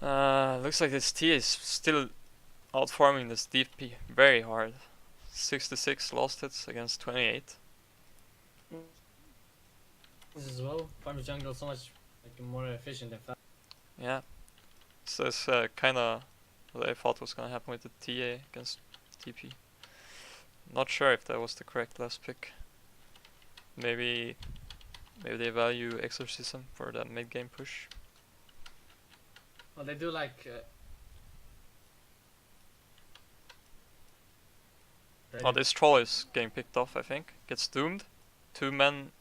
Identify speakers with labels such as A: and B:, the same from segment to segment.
A: Looks like this T is still outfarming this DP very hard. 66 lost hits against 28.
B: This as well. Farms jungle so much like more efficient and fast.
A: Yeah, so it's kind of what I thought was gonna happen with the TA against TP. Not sure if that was the correct last pick. Maybe they value Exorcism for that mid game push.
B: Well, they do like.
A: Oh, this troll is getting picked off, I think. Gets doomed. 2 men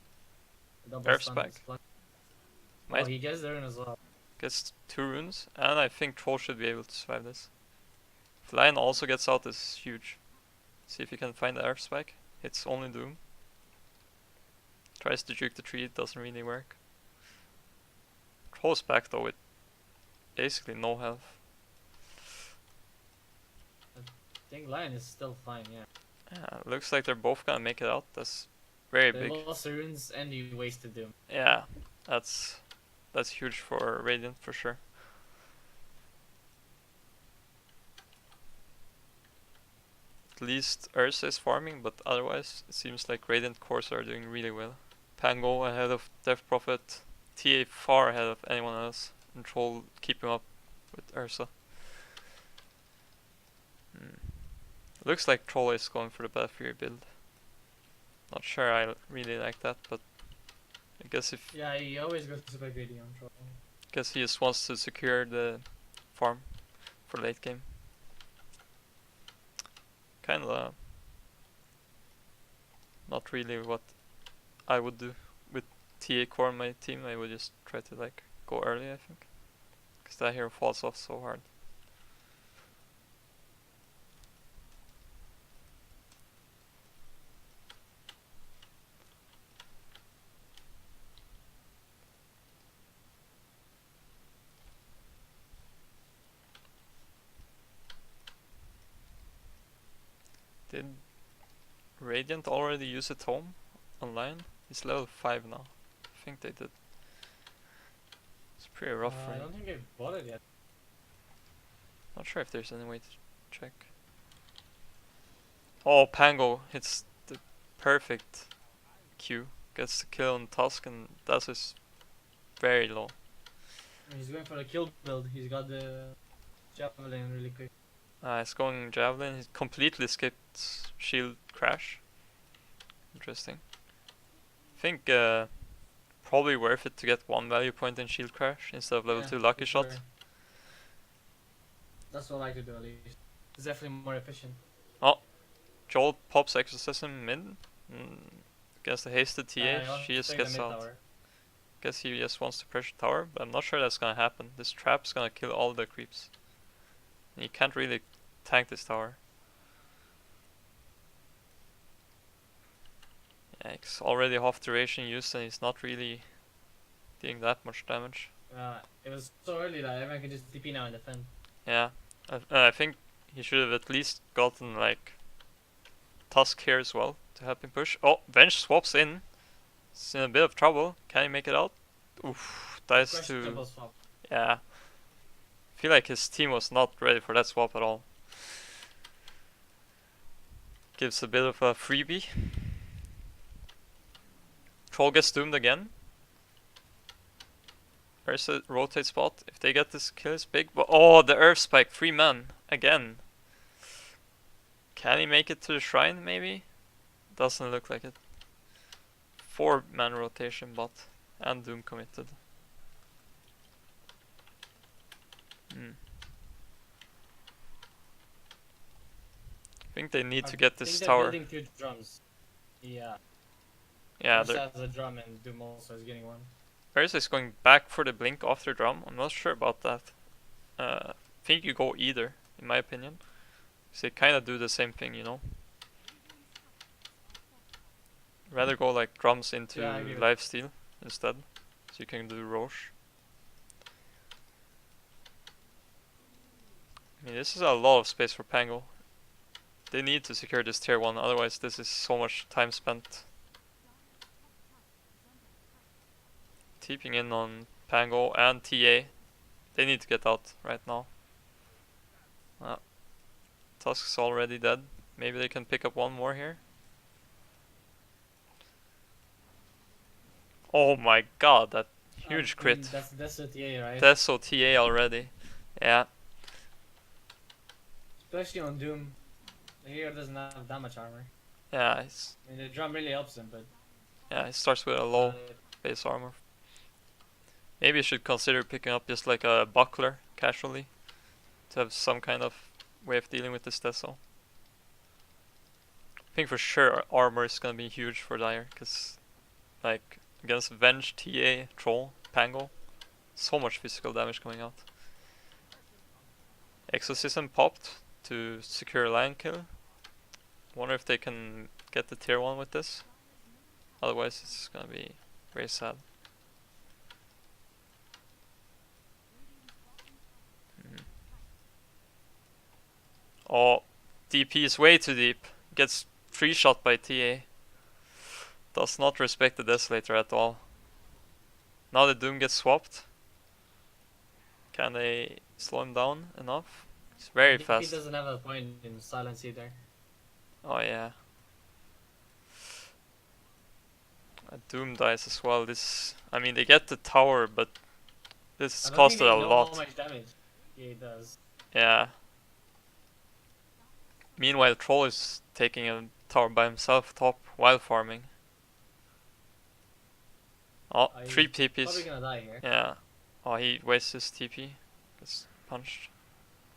A: Earth Spike.
B: Oh, he gets there as well.
A: Gets 2 runes, and I think troll should be able to survive this. If Lion also gets out, this is huge. See if he can find the Earth Spike. It's only Doom. Tries to juke the tree, it doesn't really work. Troll's back though with basically no health.
B: I think Lion is still fine, yeah.
A: Yeah, looks like they're both gonna make it out. That's very
B: they
A: big.
B: Lost the runes and you wasted Doom.
A: Yeah, that's huge for Radiant for sure. At least Ursa is farming, but otherwise it seems like Radiant cores are doing really well. Pango ahead of Death Prophet, TA far ahead of anyone else, and Troll keeping up with Ursa. Looks like Troll is going for the Bad Fury build. Not sure I really like that, but I guess if...
B: Yeah, he always goes to play greedy on Troll.
A: Guess he just wants to secure the farm for late game. Kinda not really what I would do with TA core on my team. I would just try to like go early, I think, because that hero falls off so hard. Did Radiant already use a tome online? He's level 5 now. I think they did. It's pretty rough for
B: I
A: him.
B: don't think they've bought it yet.
A: Not sure if there's any way to check. Oh, Pango hits the perfect Q. Gets the kill on Tusk and Daz is very low.
B: He's going for the kill build. He's got the javelin really quick.
A: He's going Javelin. He completely skipped Shield Crash. Interesting. I think probably worth it to get 1 value point in Shield Crash instead of level 2 Lucky Shot.
B: Sure. That's what I like to do at least. It's definitely more efficient.
A: Oh, Joel pops Exorcism mid. Against the hasted TA, she just gets out.
B: Tower.
A: Guess he just wants to pressure tower, but I'm not sure that's gonna happen. This trap's gonna kill all the creeps. And you can't really tank this tower. Yikes, already half duration used and he's not really doing that much damage.
B: It was so early that everyone can just TP now and defend.
A: Yeah, I think he should have at least gotten like Tusk here as well to help him push. Oh, Venge swaps in. He's in a bit of trouble. Can he make it out? Oof, dies to... Yeah. I feel like his team was not ready for that swap at all. Gives a bit of a freebie. Troll gets doomed again. There's a rotate spot. If they get this kill, it's big. But oh, the Earth Spike, 3 man again. Can he make it to the shrine? Maybe. Doesn't look like it. 4 man rotation bot and Doom committed. I think they need to get this tower.
B: Building 2 drums. Yeah.
A: Yeah,
B: there has a drum and Doom also is getting one.
A: Paris is going back for the blink after drum. I'm not sure about that. I think you go either, in my opinion. So they kind of do the same thing, you know. Rather go like drums into lifesteal instead, so you can do Roche. I mean, this is a lot of space for Pango. They need to secure this tier 1, otherwise this is so much time spent. TPing in on Pango and TA. They need to get out right now. Tusk's already dead. Maybe they can pick up one more here. Oh my god, that huge crit.
B: That's the TA, right?
A: That's OTA already. Yeah.
B: Especially on Doom. The hero doesn't have that much armor.
A: Yeah,
B: I mean, the drum really helps him, but...
A: yeah, he starts with a low base armor. Maybe you should consider picking up just like a buckler casually to have some kind of way of dealing with this Tesso. I think for sure armor is gonna be huge for Dire, because like against Venge, TA, Troll, Pango, so much physical damage coming out. Exorcism popped to secure a lion kill. Wonder if they can get the tier 1 with this. Otherwise it's gonna be very sad. Oh, DP is way too deep. Gets 3-shot by TA. Does not respect the Desolator at all. Now the Doom gets swapped. Can they slow him down enough? It's very fast.
B: He doesn't have a point in silence either.
A: Oh yeah. Doom dies as well. I mean, they get the tower, but this costed a lot.
B: How much damage he does.
A: Yeah. Meanwhile, Troll is taking a tower by himself top while farming. Oh, 3 TPs.
B: Probably gonna die here.
A: Yeah. Oh, he wastes his TP. Gets punched.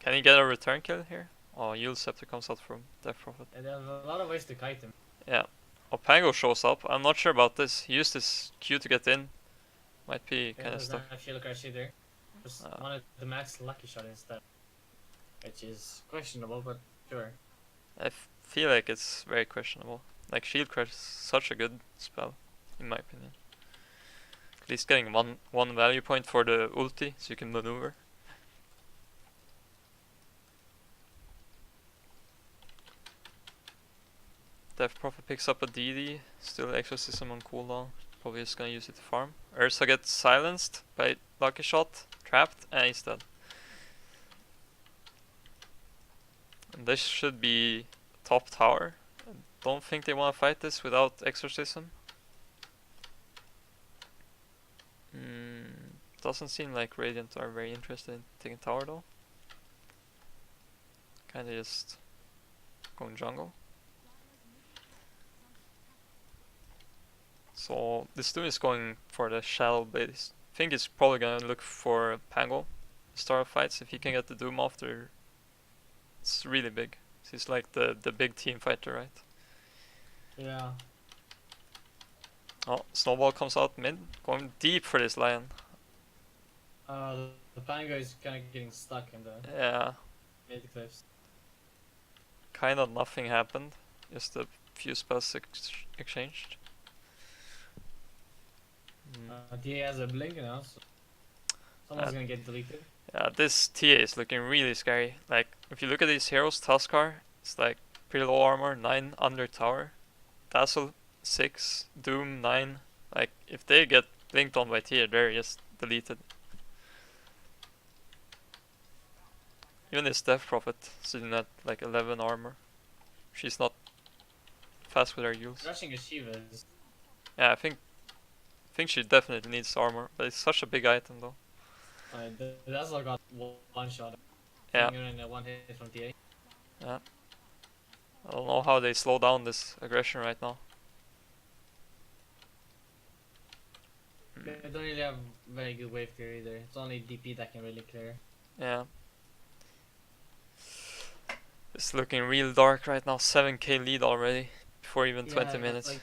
A: Can he get a return kill here? Oh, Yule Scepter comes out from Death Prophet.
B: Yeah, they have a lot of ways to kite him.
A: Yeah. Oh, Pango shows up. I'm not sure about this. He used his Q to get in. Might be kind of stuck.
B: Shield crash either. Just wanted the max lucky shot instead. Which is questionable, but sure.
A: I feel like it's very questionable. Like, Shield Crash is such a good spell, in my opinion. At least getting one value point for the ulti, so you can maneuver. Death Prophet picks up a DD, still Exorcism on cooldown. Probably just gonna use it to farm. Ursa gets silenced by Lucky Shot, trapped, and he's dead. And this should be top tower. I don't think they want to fight this without Exorcism. Doesn't seem like Radiant are very interested in taking tower though. Kinda just going jungle. So this dude is going for the shallow base. I think he's probably gonna look for Pango. Start fights if he can get the Doom after. It's really big. He's like the big team fighter, right?
B: Yeah.
A: Oh, Snowball comes out mid, going deep for this lion.
B: The Pango is kind of getting stuck in the mid cliffs.
A: Kind of nothing happened. Just a few spells exchanged.
B: DA has a blink now, so someone's gonna get deleted.
A: Yeah, this TA is looking really scary. Like, if you look at these heroes, Tuskar, it's like pretty low armor, 9 under tower. Dazzle, 6. Doom, 9. Like, if they get blinked on by TA, they're just deleted. Even this Death Prophet sitting at like 11 armor. She's not fast with her use.
B: Rushing a Shiva is...
A: Yeah, I think she definitely needs armor, but it's such a big item though.
B: The Dazzler got one shot.
A: Yeah.
B: And one hit from TA.
A: Yeah. I don't know how they slow down this aggression right now.
B: They don't really have very good wave clear either. It's only DP that can really clear.
A: Yeah. It's looking real dark right now. 7k lead already before even 20 minutes.
B: Like,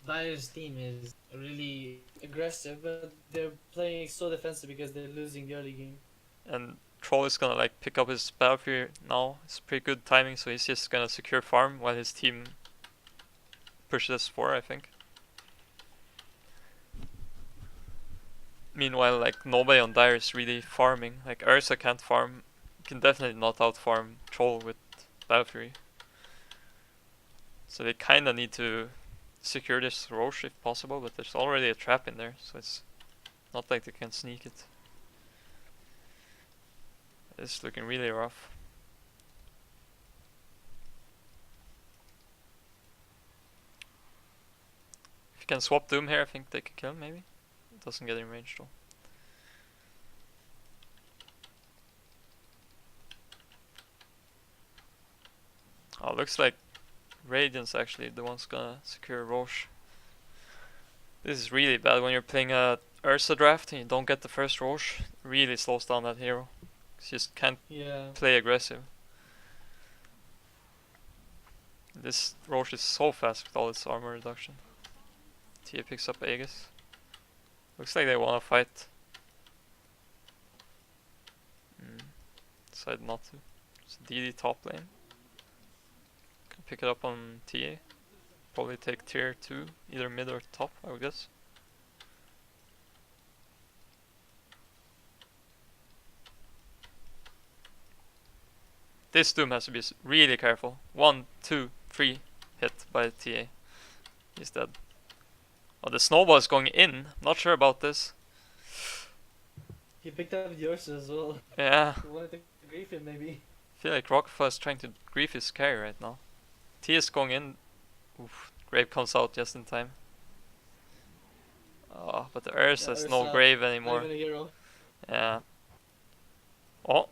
B: Dire's team is really aggressive, but they're playing so defensive because they're losing the early game.
A: And Troll is gonna like pick up his Battlefield now. It's pretty good timing, so he's just gonna secure farm while his team pushes 4, I think. Meanwhile, like, nobody on Dire is really farming. Like, Ursa can't farm. You can definitely not out farm Troll with Battlefury. So they kinda need to secure this Roche if possible, but there's already a trap in there, so it's not like they can sneak it. This is looking really rough. If you can swap Doom here, I think they can kill him, maybe? It doesn't get in range though. Oh, looks like Radiant's actually the one's gonna secure Roche. This is really bad when you're playing a Ursa draft and you don't get the first Roche. It really slows down that hero. You just can't play aggressive. This Roche is so fast with all its armor reduction. Tia picks up Aegis. Looks like they wanna fight. Decide not to. It's DD top lane. Can pick it up on TA. Probably take tier 2, either mid or top, I would guess. This Doom has to be really careful. 1, 2, 3 hit by TA. He's dead. Oh, the snowball is going in. Not sure about this.
B: He picked up yours as well.
A: Yeah.
B: He wanted to grief him, maybe.
A: I feel like Rockafalla is trying to grief his carry right now. T is going in. Oof, Grave comes out just in time. Oh, but the Ursa has no Grave anymore.
B: Not even a hero.
A: Yeah. Oh,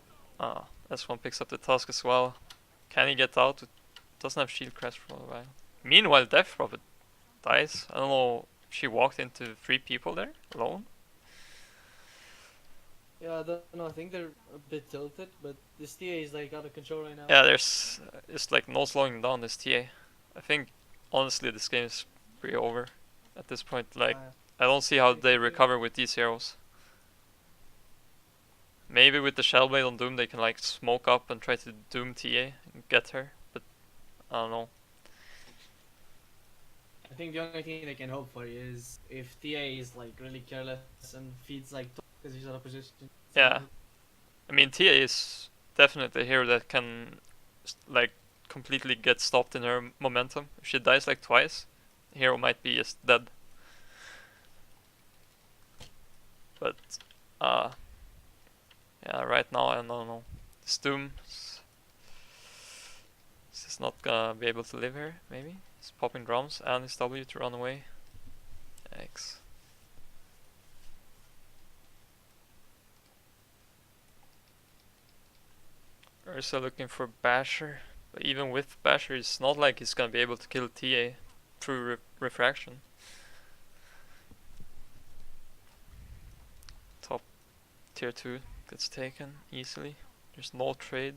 A: this one picks up the Tusk as well. Can he get out? It doesn't have shield crash for a while. Meanwhile, Death Prophet dies. I don't know. She walked into 3 people there alone.
B: Yeah, I don't know. I think they're a bit tilted, but this TA is like out of control right now.
A: Yeah, there's it's like no slowing down this TA. I think honestly this game is pretty over at this point. Like I don't see how they recover with these heroes. Maybe with the Shellblade on Doom they can like smoke up and try to Doom TA and get her, but I don't know.
B: I think the only thing they can hope for is if TA is like really careless and feeds like because he's out of position.
A: Yeah, I mean TA is definitely a hero that can like completely get stopped in her momentum. If she dies like twice, the hero might be just dead. But yeah, right now I don't know. This Doom is just not gonna be able to live here, maybe? He's popping drums and his W to run away. Yikes. Ursa looking for Basher, but even with Basher it's not like he's gonna be able to kill TA through refraction. Top tier 2 gets taken easily. There's no trade.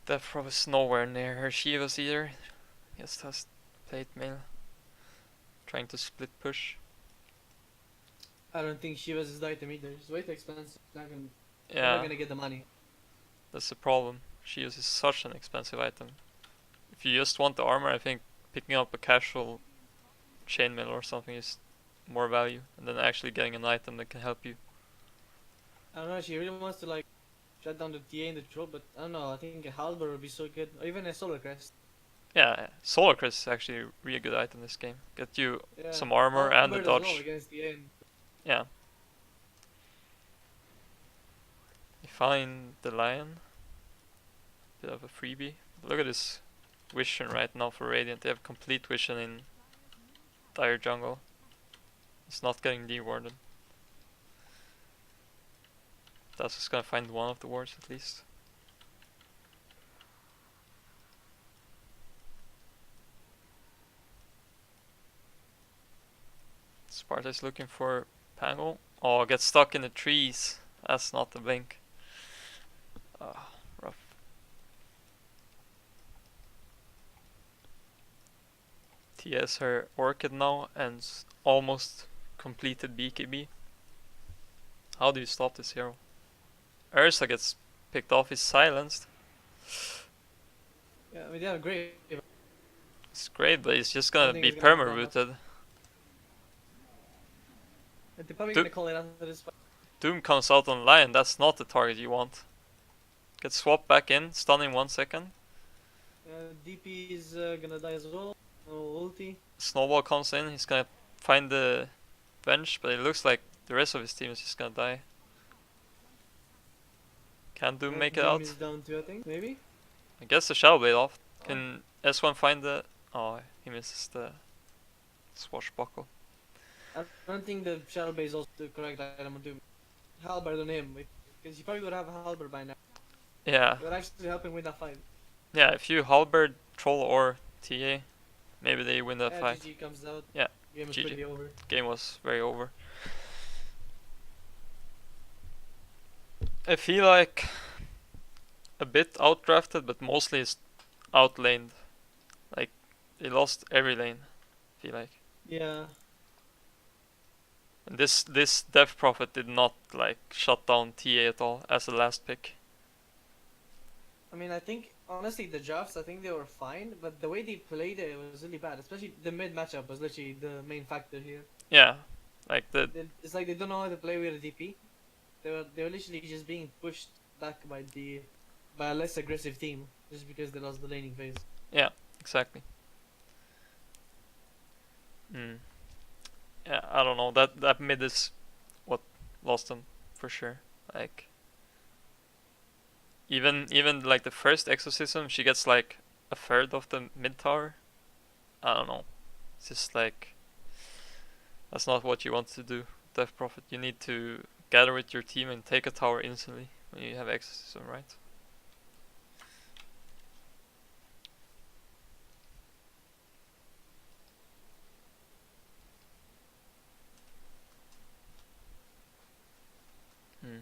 A: Death Prop is nowhere near her Shivas either. Just has plate mail. Trying to split push.
B: I don't think Shivas is the item either. It's way too expensive. They're
A: Yeah,
B: not gonna get the money.
A: that's the problem. Shivas is such an expensive item. If you just want the armor, I think picking up a casual chainmail or something is more value, and then actually getting an item that can help you.
B: I don't know. She really wants to like shut down the TA in the troll, but I don't know. I think a halberd would be so good, or even a solar crest.
A: Yeah, Solar Crest is actually a really good item in this game. Get you some armor and a
B: Halberd as well
A: dodge.
B: against TA.
A: Yeah. You find the lion. Bit of a freebie. Look at this vision right now for Radiant. They have complete vision in Dire Jungle. It's not getting dewarded. That's just gonna find one of the wards at least. Sparta is looking for Pango. Oh, gets stuck in the trees. That's not the blink. Rough. TS her Orchid now and almost completed BKB. How do you stop this hero? Ursa gets picked off, he's silenced.
B: Yeah, I mean they have great.
A: It's great, but he's just gonna
B: think
A: be
B: he's gonna
A: perma-rooted.
B: They're probably
A: Dude.
B: gonna call it after this fight.
A: Doom comes out on Lion, that's not the target you want. Get swapped back in, stun in 1 second.
B: DP is gonna die as well. No ulti.
A: Snowball comes in, he's gonna find the bench, but it looks like the rest of his team is just gonna die. Can Doom make it
B: Doom
A: out?
B: is down too, I think. Maybe.
A: I guess the Shadow Blade off. Can S1 find the... Oh, he misses the swashbuckle.
B: I don't think the Shadow Blade is also the correct item on Doom. Halberd on him, because he probably would have a Halberd by now.
A: Yeah.
B: It would actually help him win that fight.
A: Yeah, if you halberd, troll or TA, maybe they win that fight.
B: GG comes out.
A: Yeah,
B: Game is
A: GG.
B: pretty over.
A: Game was very over. I feel like a bit outdrafted, but mostly it's outlaned. Like, they lost every lane, I feel like.
B: Yeah.
A: And this Death Prophet did not like shut down TA at all as the last pick.
B: I mean, I think, honestly, the drafts, I think they were fine, but the way they played it was really bad. Especially the mid matchup was literally the main factor here.
A: Yeah, like
B: It's like they don't know how to play with a DP. They were literally just being pushed back by a less aggressive team just because they lost the laning phase.
A: Yeah, exactly. Yeah, I don't know. That mid is what lost them for sure. Like even like the first exorcism, she gets like a third of the mid tower. I don't know. It's just like that's not what you want to do. Death Prophet. You need to gather with your team and take a tower instantly when you have exorcism, right? Hmm.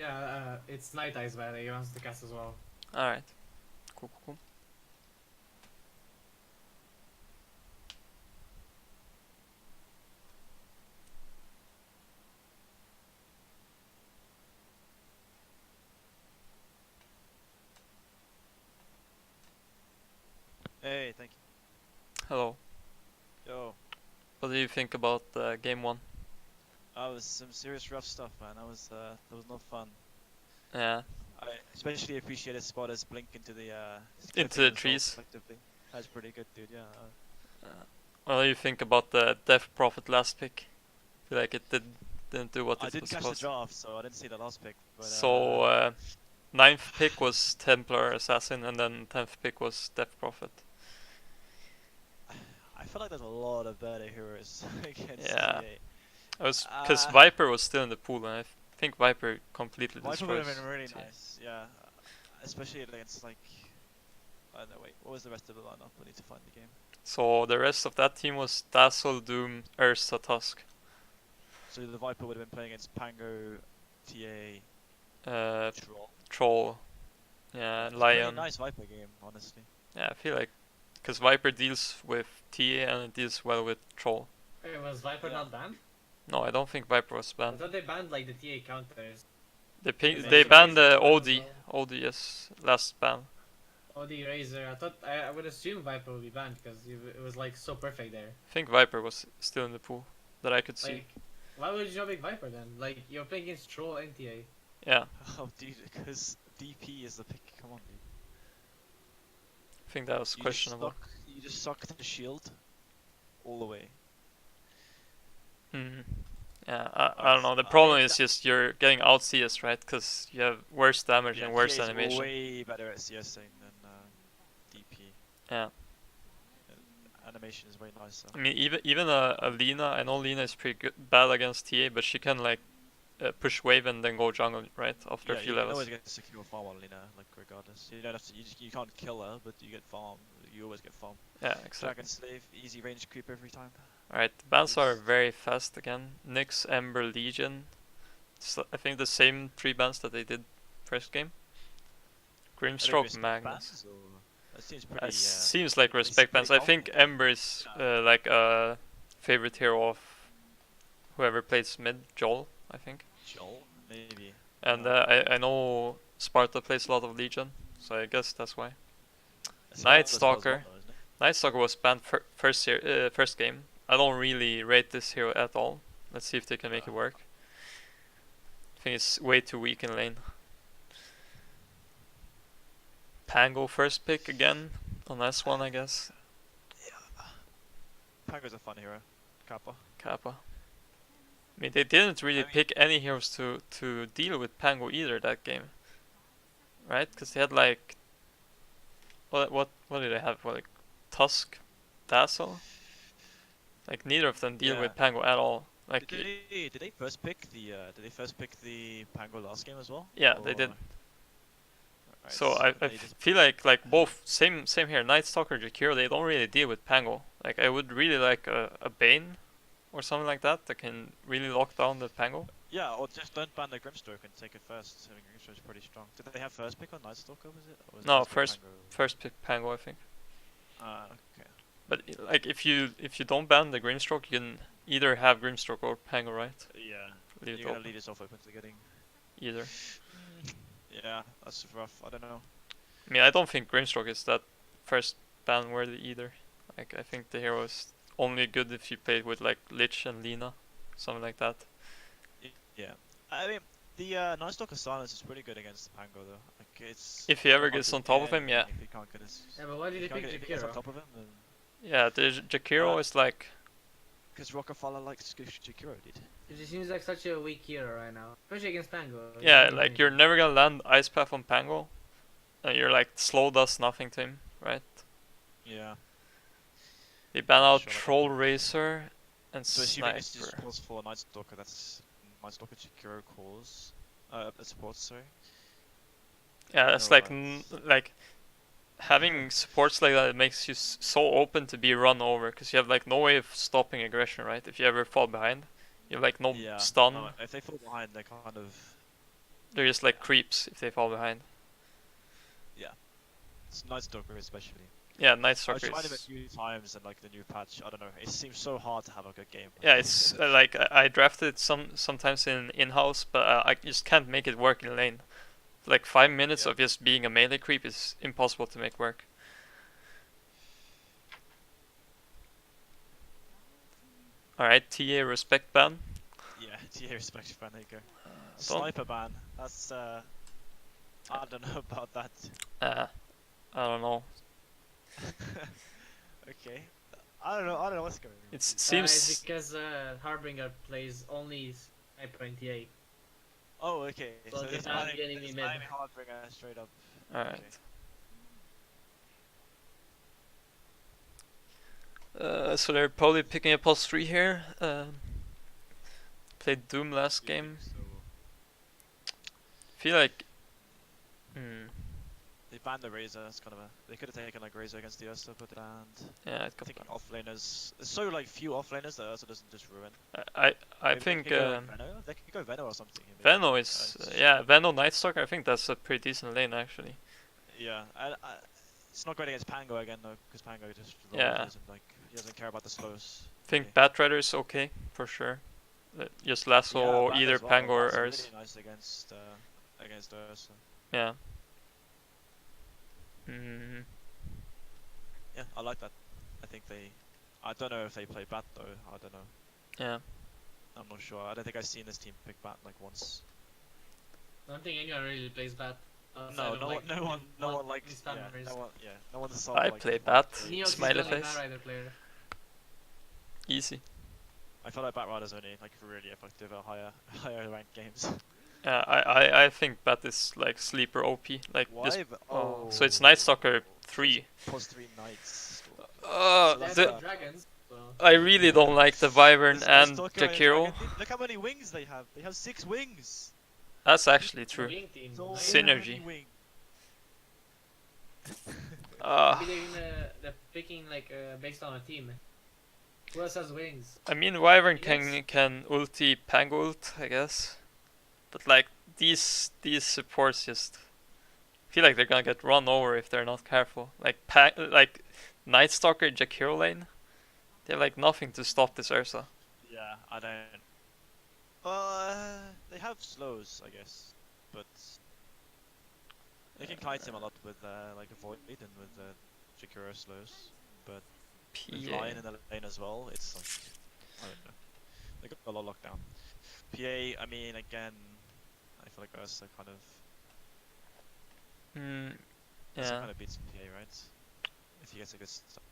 B: Yeah, it's Night Eyes, by the way. He wants to cast as well.
A: Alright. Cool, cool, cool.
C: Hey, thank you.
A: Hello.
C: Yo,
A: What do you think about game 1?
C: that was some serious rough stuff, man. That was not fun.
A: Yeah.
C: I especially appreciated spotters blink into the
A: Into
C: clipping
A: the
C: as well,
A: trees.
C: effectively. That's pretty good, dude. Yeah.
A: What do you think about the Death Prophet last pick? Feel like it didn't do what
C: I
A: it
C: didn't
A: was
C: catch the
A: supposed to.
C: draft, so I didn't see the last pick. But
A: So, 9th pick was Templar Assassin, and then 10th pick was Death Prophet.
C: I feel like there's a lot of better heroes against
A: Yeah.
C: TA.
A: I was because Viper was still in the pool, and I think Viper completely
C: Viper would have
A: destroys
C: been really
A: TA.
C: nice, yeah. Especially against like, I don't know. Wait, what was the rest of the lineup? I need to find the game.
A: So the rest of that team was Dazzle, Doom, Ursa, Tusk.
C: So the Viper would have been playing against Pango, TA,
A: Uh,
C: Troll.
A: Troll, yeah,
C: It's a pretty
A: Lion.
C: nice Viper game, honestly.
A: Yeah, I feel like because Viper deals with TA and it deals well with Troll.
B: Wait, was Viper
C: Yeah.
B: not banned?
A: No, I don't think Viper was
B: I
A: banned.
B: thought they banned like the TA counters.
A: They banned the
B: Razor
A: OD as last ban.
B: OD Razor. I would assume Viper would be banned because it was like so perfect there.
A: I think Viper was still in the pool that I could see.
B: Like, why would you not make Viper then? Like, you're playing against Troll and TA.
A: Yeah,
C: Oh, dude, because DP is the pick. Come on, dude.
A: I think that was questionable.
C: You just suck the shield all the way.
A: Hmm. Yeah, I don't know. The problem is just you're getting out CS, right? Because you have worse damage and worse
C: TA is
A: animation.
C: way better at CSing than DP.
A: Yeah.
C: Animation is way nicer.
A: I mean, even a Lina. I know Lina is pretty good, bad against TA, but she can like push wave and then go jungle, right? After a few
C: you
A: levels.
C: always get secure farm on Lina, like regardless. You don't have to. You can't kill her, but you get farm. You always get farm.
A: Yeah, exactly.
C: Dragon Slave, easy range creep every time.
A: Alright, the bans are very fast again. Nyx, Ember, Legion. It's, I think the same 3 bans that they did first game. Grimstroke, Magnus.
C: That seems pretty.
A: Seems like
C: pretty
A: respect bans. I think
C: confident.
A: Ember is like a favorite hero of whoever plays mid, Joel, I think.
C: Joel, maybe.
A: And I know Sparta plays a lot of Legion, so I guess that's why.
C: It's
A: Night
C: not as well as
A: Stalker.
C: one, though, isn't it?
A: Night Stalker was banned first game. I don't really rate this hero at all. Let's see if they can make it work. I think it's way too weak in lane. Pango first pick again on S1, I guess.
C: Pango's a fun hero. Kappa.
A: Kappa. I mean, they didn't really pick any heroes to deal with Pango either that game, right? Because they had like what did they have? Like Tusk, Dazzle. Like neither of them deal with Pango at all. Like
C: did they first pick the Pango last game as well?
A: yeah, they did.
C: Right,
A: So I feel like both same here. Night Stalker, Jakiro, they don't really deal with Pango. Like I would really like a Bane or something like that can really lock down the Pango.
C: Yeah, or just don't ban the Grimstroke and take it first. I mean, Grimstroke's pretty strong. Did they have first pick on Night Stalker? Was it? Or was
A: No,
C: it
A: first
C: Pango?
A: pick Pango, I think.
C: Okay.
A: But like if you don't ban the Grimstroke, you can either have Grimstroke or Pango, right?
C: Yeah.
A: Leave it
C: You're gonna
A: open.
C: leave yourself open to getting.
A: Either.
C: Yeah, that's rough. I don't know.
A: I mean, I don't think Grimstroke is that first ban worthy either. Like I think the hero is only good if you play with like Lich and Lina, something like that.
C: Yeah. I mean, the Night Stalker Silence is pretty good against the Pango though. Like it's.
A: If he ever
C: you can't
A: gets
C: do
A: on top of him,
C: anything
A: yeah.
C: If he can't get his.
B: Yeah, but why did he pick
C: If he gets on
B: Jakiro?
C: top of him, then.
A: Yeah, the Jakiro is like.
C: Because Rockafalla likes Jakiro, dude.
B: It just seems like such a weak hero right now, especially against Pango.
A: Yeah, like you're never gonna land Ice Path on Pango, and you're like slow does nothing to him, right?
C: Yeah.
A: They ban out
C: Sure,
A: Troll Racer and
C: So assuming this just
A: Sniper.
C: calls for Night Stalker, that's Night Stalker Jakiro calls. Support, sorry.
A: Yeah, that's
C: No,
A: like like having supports like that. It makes you so open to be run over because you have like no way of stopping aggression, right? If you ever fall behind, you have like no stun.
C: No, if they fall behind, they kind of.
A: They're just like creeps if they fall behind.
C: It's Night Stalker especially.
A: Yeah, Night
C: I
A: Stalker
C: tried him a
A: is.
C: few times in like the new patch. I don't know. It seems so hard to have a good game.
A: Yeah, it's like I drafted it sometimes in house, but I just can't make it work in lane. Like 5 minutes
C: Yeah.
A: of just being a melee creep is impossible to make work. Alright, TA respect ban.
C: Yeah, TA respect ban. There you go.
A: Don't.
C: Sniper ban. That's I don't know about that.
A: I don't know.
C: Okay. I don't know what's going on.
A: It
B: It's
A: seems.
B: because Harbinger plays only sniper and TA.
C: Oh, okay.
B: So
C: So
B: they
C: this
B: ban
C: banning
B: the enemy mid.
C: Hardbringer straight up.
A: Alright. So they're probably picking a +3 here. Played Doom last game.
C: So
A: Feel like. Hmm.
C: they banned the Razor. It's kind of a. They could have taken like Razor against the Ursa, but they banned.
A: Yeah, it
C: I
A: got
C: think
A: banned.
C: offlaners. There's so like few offlaners that Ursa doesn't just ruin.
A: I
C: Maybe
A: think
C: they could go Veno. They could go Veno or something. Maybe.
A: Veno is yeah, Veno Night Stalker. I think that's a pretty decent lane actually.
C: Yeah, it's not great against Pango again though, because Pango just rolls,
A: Yeah.
C: he doesn't care about the slows.
A: I think Batrider is okay for sure. Just lasso
C: Bat
A: either
C: as well,
A: Pango or
C: Bat's
A: Urs.
C: really nice against Ursa.
A: Yeah. Mm,
C: Yeah, I like that. I think they. I don't know if they play Bat though. I don't know.
A: yeah.
C: I'm not sure. I don't think I've seen this team pick Bat like once.
B: I don't think anyone really plays Bat.
C: No one likes.
B: these
C: Yeah,
B: spammers.
C: no one saw.
A: I
C: like,
A: play
C: one
A: Bat.
C: play.
B: Neox is
A: Smiley
B: the only
A: face.
B: Batrider player.
A: Easy.
C: I feel like Bat Rider's only like really effective at higher ranked games.
A: Yeah, I think Bat is like sleeper OP. Like
C: Why?
A: just.
C: Oh,
A: So it's Night Stalker 3.
C: +3 knights.
A: Uh,
C: that's
B: They
A: the,
B: have dragons. So.
A: I really don't like the Wyvern
C: This
A: and
C: Stalker and
A: Jakiro.
C: Dragon, look how many wings they have. They have 6 wings.
A: That's actually
B: The
A: true.
B: wing team.
C: So
B: Nice.
A: Synergy.
C: many wings.
B: Maybe they're picking like based on a team. Who else has wings?
A: I mean Wyvern
B: Yes.
A: can ulti Pango ult, I guess. But like these supports just feel like they're gonna get run over if they're not careful. Like like Night Stalker Jakiro lane. They have like nothing to stop this Ursa.
C: Yeah, I don't. They have slows, I guess, but they can kite him a lot with like Void and with Jakiro slows. But with
A: PA.
C: Lion in the lane as well, it's like I don't know. They got a lot locked down. PA, I mean, again, I feel like Ursa kind of Ursa
A: Yeah.
C: kind of beats PA, right? If he gets a good start.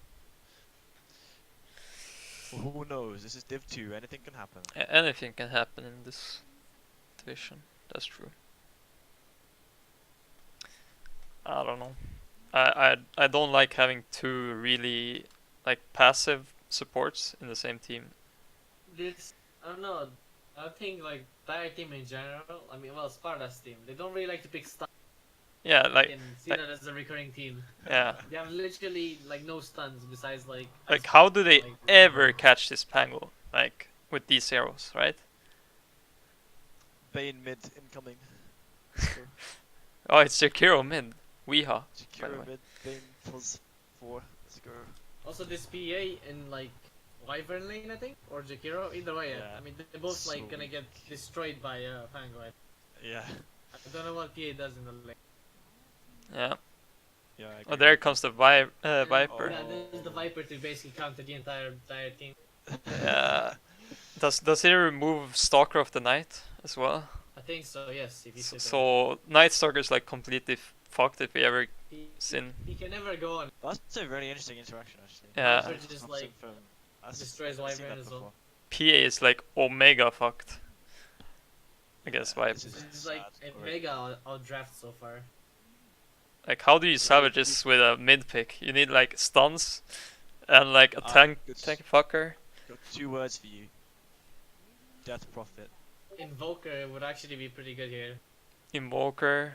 C: Well, who knows? This is Div 2. Anything can happen.
A: Anything can happen in this division. That's true. I don't know. I don't like having two really like passive supports in the same team.
B: This I don't know. I think like Dire team in general. I mean, well, Sparta's team. They don't really like to pick stuns
A: Yeah, like
B: and see
A: like-
B: that as a recurring team.
A: yeah.
B: They have literally like no stuns besides like.
A: Like how do they
B: like-
A: ever catch this Pango? Like with these arrows, right?
C: Bane mid incoming.
A: Oh, it's Jakiro mid. Weeha. By the
C: Jakiro
A: way.
C: mid, Bane +4. Let's go.
B: Also, this PA in like Wyvern lane, I think, or Jakiro. Either way,
C: Yeah.
B: I mean they're both
C: So
B: like gonna get destroyed by Pango.
C: Yeah.
B: I don't know what PA does in the lane.
A: Yeah.
C: Yeah. I
A: Oh,
C: agree.
A: there comes the Viper.
C: Oh.
B: Yeah, this is the Viper to basically counter the entire team.
A: Yeah. Does he remove Stalker of the Night as well?
B: I think so. Yes, if you sit
A: So Night Stalker is like completely fucked if he ever
B: he,
A: sin.
B: he can never go on.
C: That's a very interesting interaction, actually.
A: Yeah.
B: Viper just like destroys
C: I've seen
B: Wyvern
C: that
B: as well.
C: before.
A: PA is like omega fucked. I guess
C: Yeah,
A: Viper.
C: this
B: This
C: is
B: is like
C: sad
B: a
C: already.
B: mega out draft so far.
A: Like how do you salvage this with a mid pick? You need like stuns and like a tank
C: good.
A: fucker.
C: Got 2 words for you. Death Prophet.
B: Invoker would actually be pretty good here.
A: Invoker.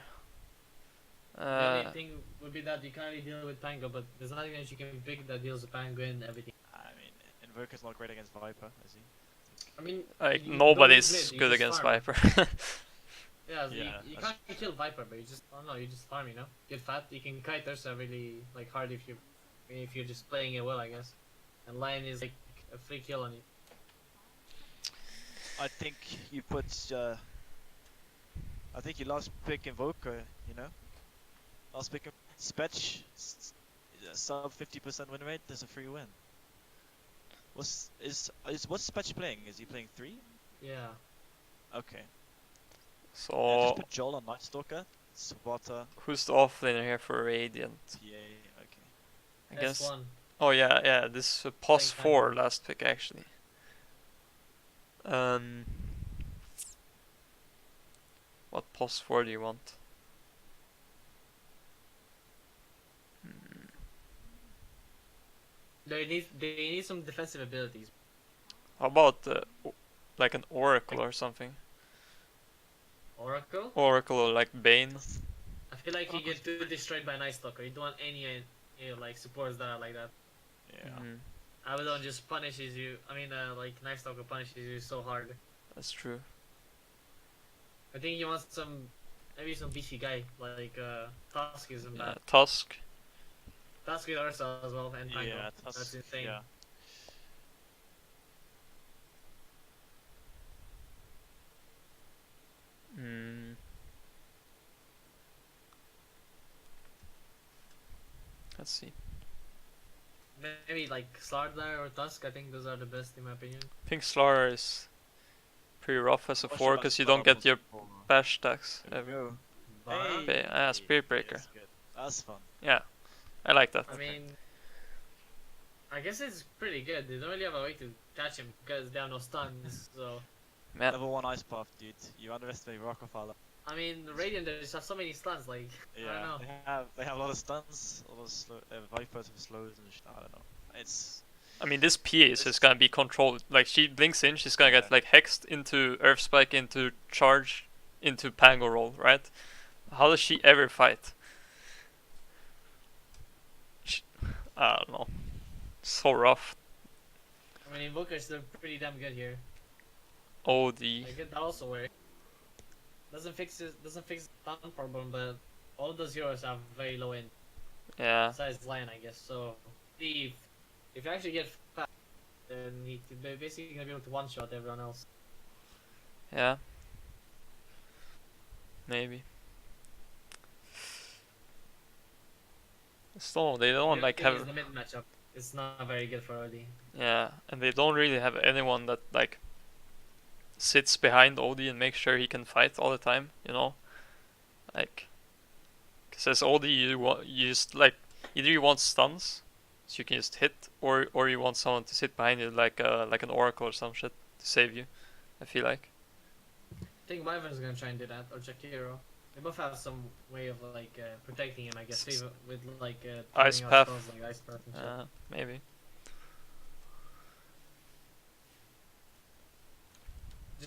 B: The only thing would be that you can't really deal with Pango, but there's nothing else you can pick that deals with Pango and everything.
C: I mean, Invoker's not great against Viper, is he?
B: I mean,
A: like
B: you don't
A: nobody's
B: use mid, you
A: good
B: just
A: against
B: farm.
A: Viper.
B: Yeah,
C: Yeah,
B: you
C: that's
B: can't kill Viper, but you just I don't know, you just farm, you know. Get fat. You can kite Ursa really like hard if you're just playing it well, I guess. And Lion is like a free kill on you.
C: I think you put. I think you last pick Invoker. You know, last pick Spetch. Sub 50% win rate. There's a free win. What's Spetch playing? Is he playing 3?
B: Yeah.
C: Okay. Yeah, just
A: So
C: put Joel on Night Stalker. Swata.
A: who's the offlaner here for Radiant?
C: PA. Okay.
A: I guess.
B: S1.
A: Oh yeah. This is a plus
B: Playing
A: 4
B: Pango.
A: last pick actually. Um, what plus 4 do you want?
B: They need some defensive abilities.
A: How about like an Oracle or something?
B: Oracle?
A: Oracle or like Bane?
B: I feel like you get too destroyed by Night Stalker. You don't want any like supports that are like that.
C: Yeah.
B: Abaddon just punishes you. I mean, like Night Stalker punishes you so hard.
A: That's true.
B: I think you want maybe some beefy guy like Tusk isn't
A: Yeah,
B: bad.
A: Tusk.
B: Tusk with Ursa as well and Pango.
C: Yeah,
B: That's insane.
C: Yeah.
A: Hmm. Let's see.
B: Maybe like Slardar or Tusk. I think those are the best in my opinion.
A: I think Slar is pretty rough as a 4 because you don't get your bash stacks
C: There
A: ever.
C: we go.
B: Vara?
A: Hey. Spirit Breaker.
C: That's good. That's fun.
A: Yeah, I like that.
B: I mean, I guess it's pretty good. They don't really have a way to catch him because they have no stuns. So
A: Man,
C: Level 1 Ice Path, dude. You underestimate Rockafalla.
B: I mean, Radiant they just have so many stuns. Like I don't
C: Yeah,
B: know.
C: they have a lot of stuns, a lot of slow. They have Vipers with slows and I don't know. It's
A: I mean this PA is just gonna be controlled. Like she blinks in, she's gonna get like hexed into Earth Spike, into charge, into Pango roll, right? How does she ever fight? I don't know. So rough.
B: I mean, Invokers they're pretty damn good here.
A: OD.
B: Like that also works. Doesn't fix the stun problem, but all those heroes have very low end.
A: Yeah.
B: Besides Lion, I guess. So if you actually get fast, then they're basically gonna be able to one shot everyone else.
A: Yeah. Maybe. Still, they don't
B: The
A: like
B: thing is
A: have.
B: the mid matchup. It's not very good for OD.
A: Yeah, and they don't really have anyone that like sits behind OD and makes sure he can fight all the time. You know, like, because as OD you just like either you want stuns, so you can just hit, or you want someone to sit behind you like an Oracle or some shit to save you. I feel like.
B: I think Wyvern's gonna try and do that, or Jakiro. They both have some way of like protecting him, I guess, with like
A: Ice
B: throwing out
A: Path.
B: spells like Ice Path and shit.
A: Maybe.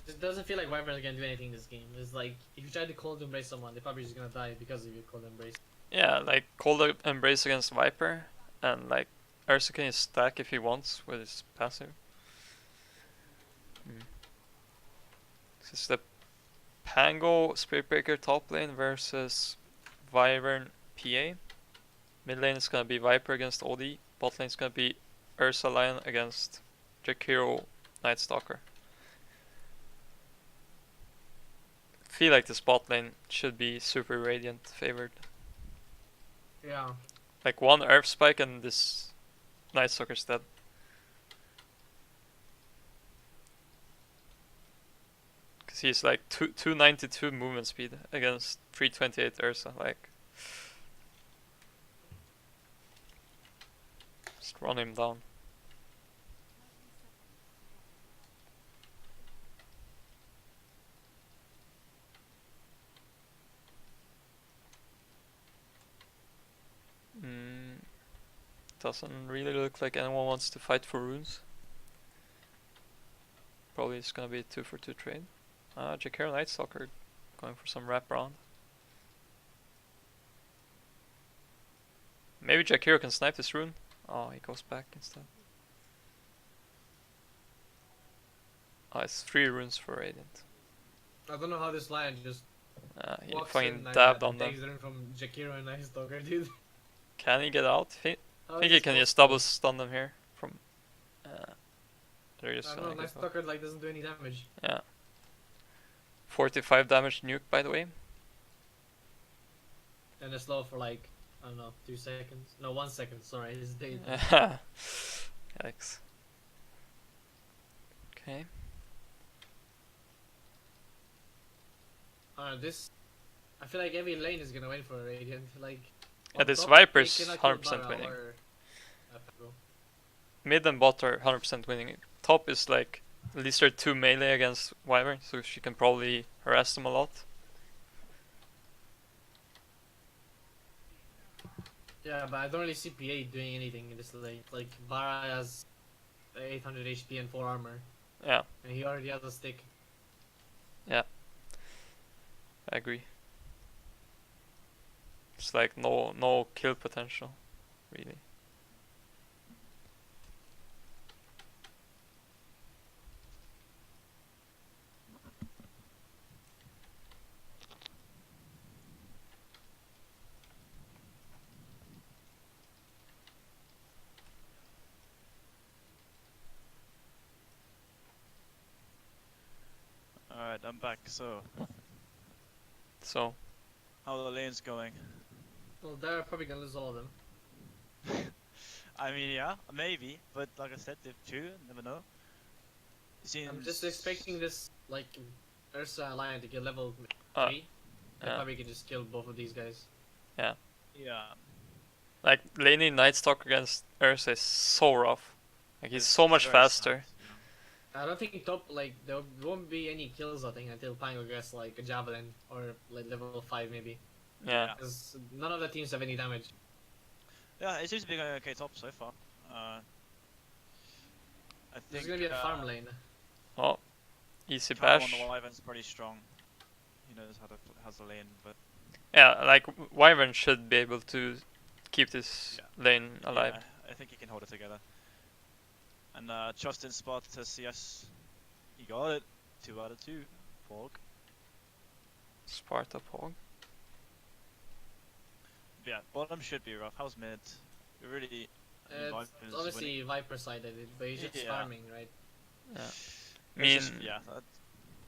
B: It doesn't feel like Wyvern's gonna do anything in this game. It's like if you try to cold embrace someone, they're probably just gonna die because of your cold embrace.
A: Yeah, like Cold Embrace against Viper, and like Ursa can stack if he wants with his passive. This is the Pango Spirit Breaker top lane versus Wyvern PA. Mid lane is gonna be Viper against OD. Bot lane is gonna be Ursa Lion against Jakiro Night Stalker. I feel like this bot lane should be super Radiant favored.
B: Yeah.
A: Like one Earth Spike and this Night Stalker's dead. Because he's like 292 movement speed against 328 Ursa. Like, just run him down. Doesn't really look like anyone wants to fight for runes. Probably it's gonna be a 2-for-2 trade. Jakiro Night Stalker going for some wrap around. Maybe Jakiro can snipe this rune. Oh, he goes back instead. Oh, it's 3 runes for Radiant.
B: I don't know how this Lion just
A: He
B: Walks
A: fucking
B: in,
A: dabbed on them.
B: takes them from Jakiro and Nice Stalker, dude.
A: Can he get out? I
B: How
A: think
B: is
A: he
B: this
A: can just
B: possible?
A: double stun them here from. They're just
B: I don't
A: gonna
B: know, Nice
A: give up.
B: Stalker like doesn't do any damage.
A: Yeah. 45 damage nuke, by the way.
B: And it's slow for like, I don't know, 2 seconds. No, 1 second, sorry, it's dead.
A: Yikes. Okay.
B: This, I feel like every lane is gonna win for Radiant. Like,
A: Yeah,
B: on
A: this
B: top,
A: Viper's
B: they cannot kill
A: 100%
B: Bara
A: winning.
B: or Pago.
A: Mid and bot are 100% winning. Top is like, at least they're 2 melee against Wyvern, so she can probably harass them a lot.
B: Yeah, but I don't really see PA doing anything in this lane. Like, Bara has 800 HP and 4 armor,
A: Yeah,
B: and he already has a stick.
A: I agree. It's like no kill potential, really.
C: Alright, I'm back. So,
A: So,
C: how are the lanes going?
B: Well, they're probably gonna lose all of them.
C: I mean, yeah, maybe, but like I said, if two, never know.
B: I'm just expecting this, like, Ursa Lion to get level 3.
A: uh,
B: They
A: yeah.
B: probably can just kill both of these guys.
C: Yeah.
A: like laning Night Stalker against Ursa is so rough. Like he's
C: It's
A: so much
C: very
A: faster.
B: I don't think top, like, there won't be any kills, I think, until Pango gets, like, a Javelin, or, like, level 5, maybe.
A: Yeah.
B: Because none of the teams have any damage.
C: Yeah, it seems to be going okay top so far. I think
B: There's gonna be a farm lane.
A: Oh, easy
C: Kyle on
A: bash.
C: the Wyvern's pretty strong. He knows how to has the lane, but
A: Yeah, like Wyvern should be able to keep this lane alive.
C: yeah, I think he can hold it together. And Justin spot to CS. He got it. 2 out of 2. Pog.
A: Sparta Pog.
C: Yeah, bottom should be rough. How's mid? We really. I mean,
B: It's
C: Viper's winning.
B: obviously Viper sided it, but he's just
C: Yeah.
B: farming, right?
A: I
C: It's
A: mean,
C: just- yeah,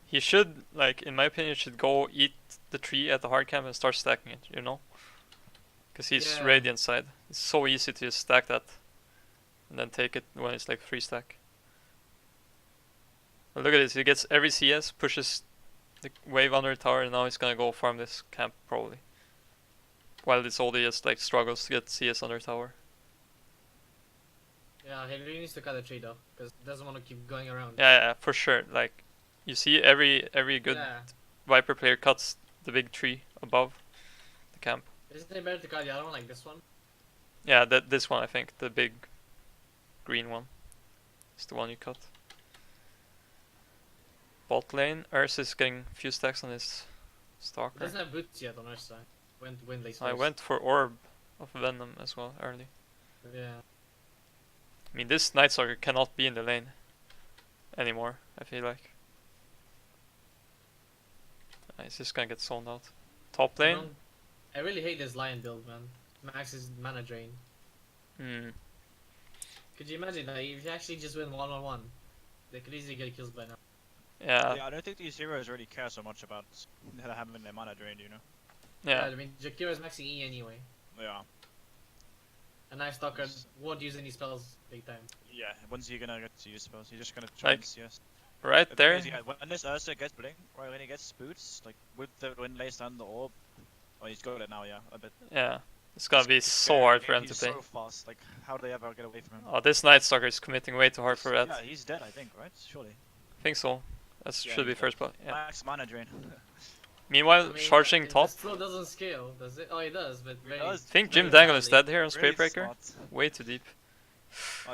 A: he should, like, in my opinion, should go eat the tree at the hard camp and start stacking it, you know? Because he's
B: Yeah.
A: Radiant side. It's so easy to just stack that. And then take it when it's like 3 stack. But look at this, he gets every CS, pushes the wave under the tower, and now he's gonna go farm this camp, probably. While this oldie just, like, struggles to get CS under tower.
B: Yeah, he really needs to cut the tree though, because he doesn't want to keep going around.
A: Yeah, for sure. Like, you see every good
B: Yeah.
A: Viper player cuts the big tree above the camp.
B: Isn't it better to cut the other one, like this one?
A: Yeah, this one I think, the big green one, is the one you cut. Bot lane, Urs is getting a few stacks on his
B: He
A: stalker.
B: doesn't have boots yet on our side. Went Windlace
A: I
B: first.
A: went for Orb of Venom as well early.
B: Yeah.
A: I mean, this Night Stalker cannot be in the lane anymore, I feel like. He's just gonna get zoned out. Top
B: You
A: lane?
B: know, I really hate this Lion build, man. Max's mana drain.
A: Hmm.
B: Could you imagine that if you actually just win 1-on-1, they could easily get kills by now.
A: Yeah,
C: yeah, I don't think these heroes really care so much about having their mana drained, you know?
B: Yeah,
A: yeah.
B: I mean, Jakira's maxing E anyway.
C: Yeah.
B: And Nice Stalker won't use any spells big time.
C: Yeah, when's he gonna get to use spells? He's just gonna try
A: Like,
C: and CS.
A: Right there.
C: Because, yeah, when this Ursa gets blink, right, when he gets boots, like, with the Windlace and the orb, oh, he's got it now, yeah, a bit.
A: Yeah. It's gonna be
C: It's
A: so
C: scary.
A: hard for him to
C: He's
A: play.
C: so fast, like, how do they ever get away from him?
A: Oh, this Night Stalker is committing way too hard for that.
C: Yeah, he's dead, I think, right? Surely.
A: I think so. That
C: Yeah,
A: should be
C: he's
A: first blood. Yeah.
C: Max mana drain.
A: Meanwhile,
B: I mean,
A: charging top.
B: The slow doesn't scale, does it? Oh, it does, but very...
C: does.
A: I think Jim
B: very
A: Dangle is
B: badly.
A: dead here on
C: Really
A: Spacebreaker.
C: smart.
A: Way too deep.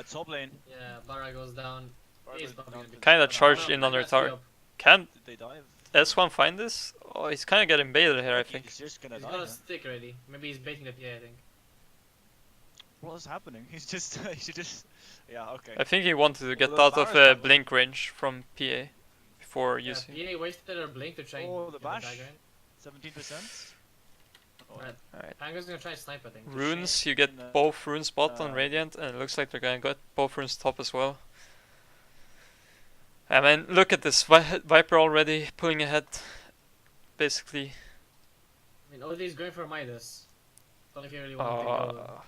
C: Top lane.
B: Yeah, Bara goes down. He's probably gonna be
A: Kinda
B: dead.
A: charged
B: Oh,
A: in
B: no,
A: on their
B: Panga's
A: tower.
B: free up.
A: Can
C: Did they dive?
A: S1 find this? Oh, he's kinda getting baited here, I think.
C: He's just gonna
B: He's
C: die.
B: got a
C: man.
B: stick ready. Maybe he's baiting the PA, I think.
C: What is happening? He's just, he just, yeah, okay.
A: I think he wanted to get
C: the
A: out of
C: Barra's not
A: blink range from PA before
B: Yeah,
A: using.
B: PA wasted her blink to try and
C: Oh, the
B: get
C: bash.
B: dagger in.
C: 17%.
B: Right.
A: Alright.
B: Pango's gonna try snipe, I think.
A: Runes, you get
C: in,
A: both runes bot on
C: uh,
A: Radiant, and it looks like they're gonna get both runes top as well. I mean, look at this, Viper already pulling ahead, basically.
B: I mean, OD is going for Midas. Don't know if you really want to go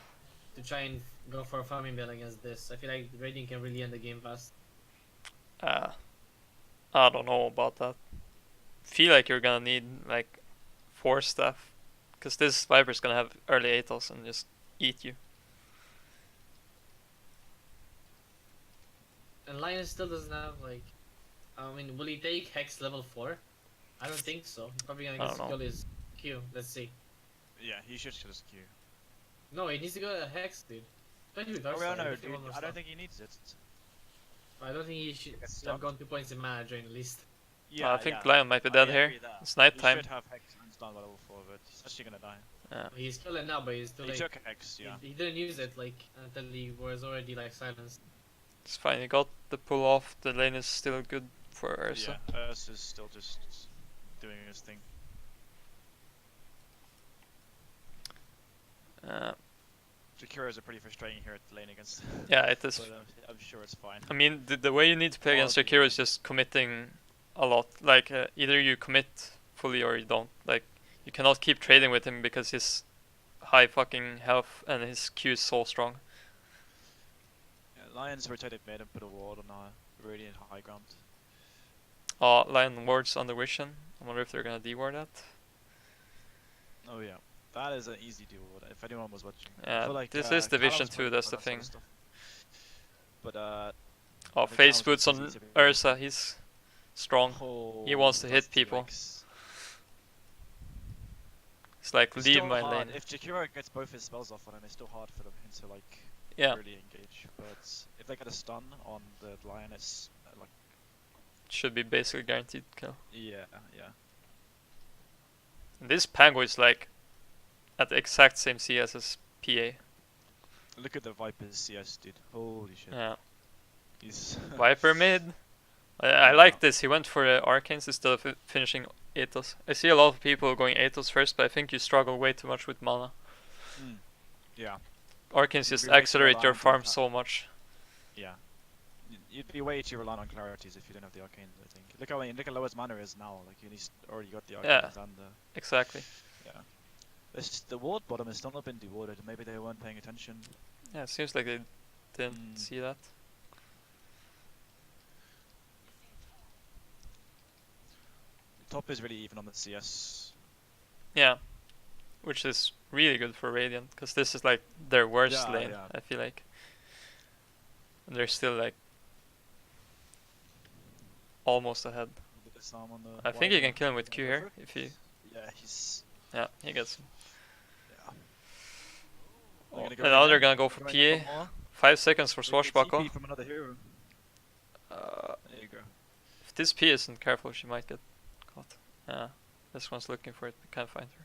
B: to try and go for a farming build against this. I feel like Radiant can really end the game fast.
A: I don't know about that. Feel like you're gonna need like 4 stuff, because this Viper's gonna have early Atos and just eat you.
B: And Linus still doesn't have like. I mean, will he take Hex level 4? I don't think so. He's probably gonna
A: I
B: get
A: don't know.
B: kill his Q. Let's see.
C: Yeah, he should kill his Q.
B: No, he needs to go to Hex, dude. Especially with
C: Oh, well,
B: Darkseid,
C: no,
B: definitely
C: dude.
B: one more
C: I
B: stuff.
C: don't think he needs it.
B: I don't think he should have gone 2 points in mana drain at least.
C: Yeah,
A: I think
C: yeah.
A: Lion might be dead here.
C: He
A: It's nighttime.
C: should have Hex and stun by level 4, but he's actually gonna die.
A: Yeah.
B: He's killing now, but he's still
C: He
B: like.
C: took Hex, yeah.
B: He didn't use it like until he was already like silenced.
A: It's fine, he got the pull off, the lane is still good for Ursa.
C: Yeah, Ursa's still just doing his thing. Jakira's are pretty frustrating here at the lane against.
A: Yeah, it is.
C: But I'm sure it's fine.
A: I mean, the way you need to play against
C: Oh,
A: Akira is just committing a lot. Like, either you commit fully or you don't. Like, you cannot keep trading with him because his high fucking health and his Q is so strong.
C: Yeah, Lions rotated mid and put a ward on our Radiant high ground.
A: Lion wards under vision. I wonder if they're gonna deward that.
C: Oh yeah, that is an easy deal. If anyone was watching. I
A: Yeah,
C: feel like,
A: this is Division
C: Callum's
A: 2,
C: working
A: that's
C: for
A: the
C: that sort
A: thing.
C: of stuff. But
A: Oh,
C: the
A: face
C: Callum's
A: boots
C: just
A: on
C: easy to-
A: Ursa, he's strong. He wants to hit
C: that's
A: people.
C: T-Rex.
A: It's like,
C: It's
A: leave
C: still
A: my
C: hard.
A: lane.
C: If Jakiro gets both his spells off on him, it's still hard for them to like
A: Yeah,
C: really engage. But if they get a stun on the lion, it's like
A: should be basically guaranteed kill.
C: yeah.
A: And this Pango is like at the exact same CS as PA.
C: Look at the Viper's CS, dude. Holy shit.
A: Yeah.
C: He's
A: Viper mid. I like this. He went for Arcanes instead of finishing Aethos. I see a lot of people going Aethos first, but I think you struggle way too much with mana.
C: yeah.
A: Arcanes
C: You'd
A: just
C: be way too
A: accelerate your
C: reliant on
A: farm
C: that.
A: so much.
C: Yeah. You'd be way too reliant on clarities if you didn't have the arcanes, I think. Look how low his mana is now. Like he's already got the
A: Yeah.
C: arcanes and the
A: Exactly.
C: the ward bottom has still not been dewarded. Maybe they weren't paying attention.
A: Yeah, it seems like they didn't see that.
C: The top is really even on the CS.
A: Yeah. Which is really good for Radiant, because this is like their worst
C: Yeah,
A: lane,
C: yeah.
A: I feel like. And they're still like almost ahead.
C: Look at this arm on the
A: I think you
C: Viper.
A: can kill him with Q
C: Go
A: here,
C: for it?
A: if he...
C: Yeah, he's.
A: Yeah, he gets him.
C: Yeah.
A: Oh,
C: They're
A: and
C: gonna go
A: now
C: in
A: they're
C: there.
A: gonna go for
C: Going in
A: PA.
C: more.
A: 5 seconds for
C: They get
A: Swashbuckle.
C: TP from another hero. There you go.
A: If this P isn't careful, she might get caught. Yeah, this one's looking for it, we can't find her.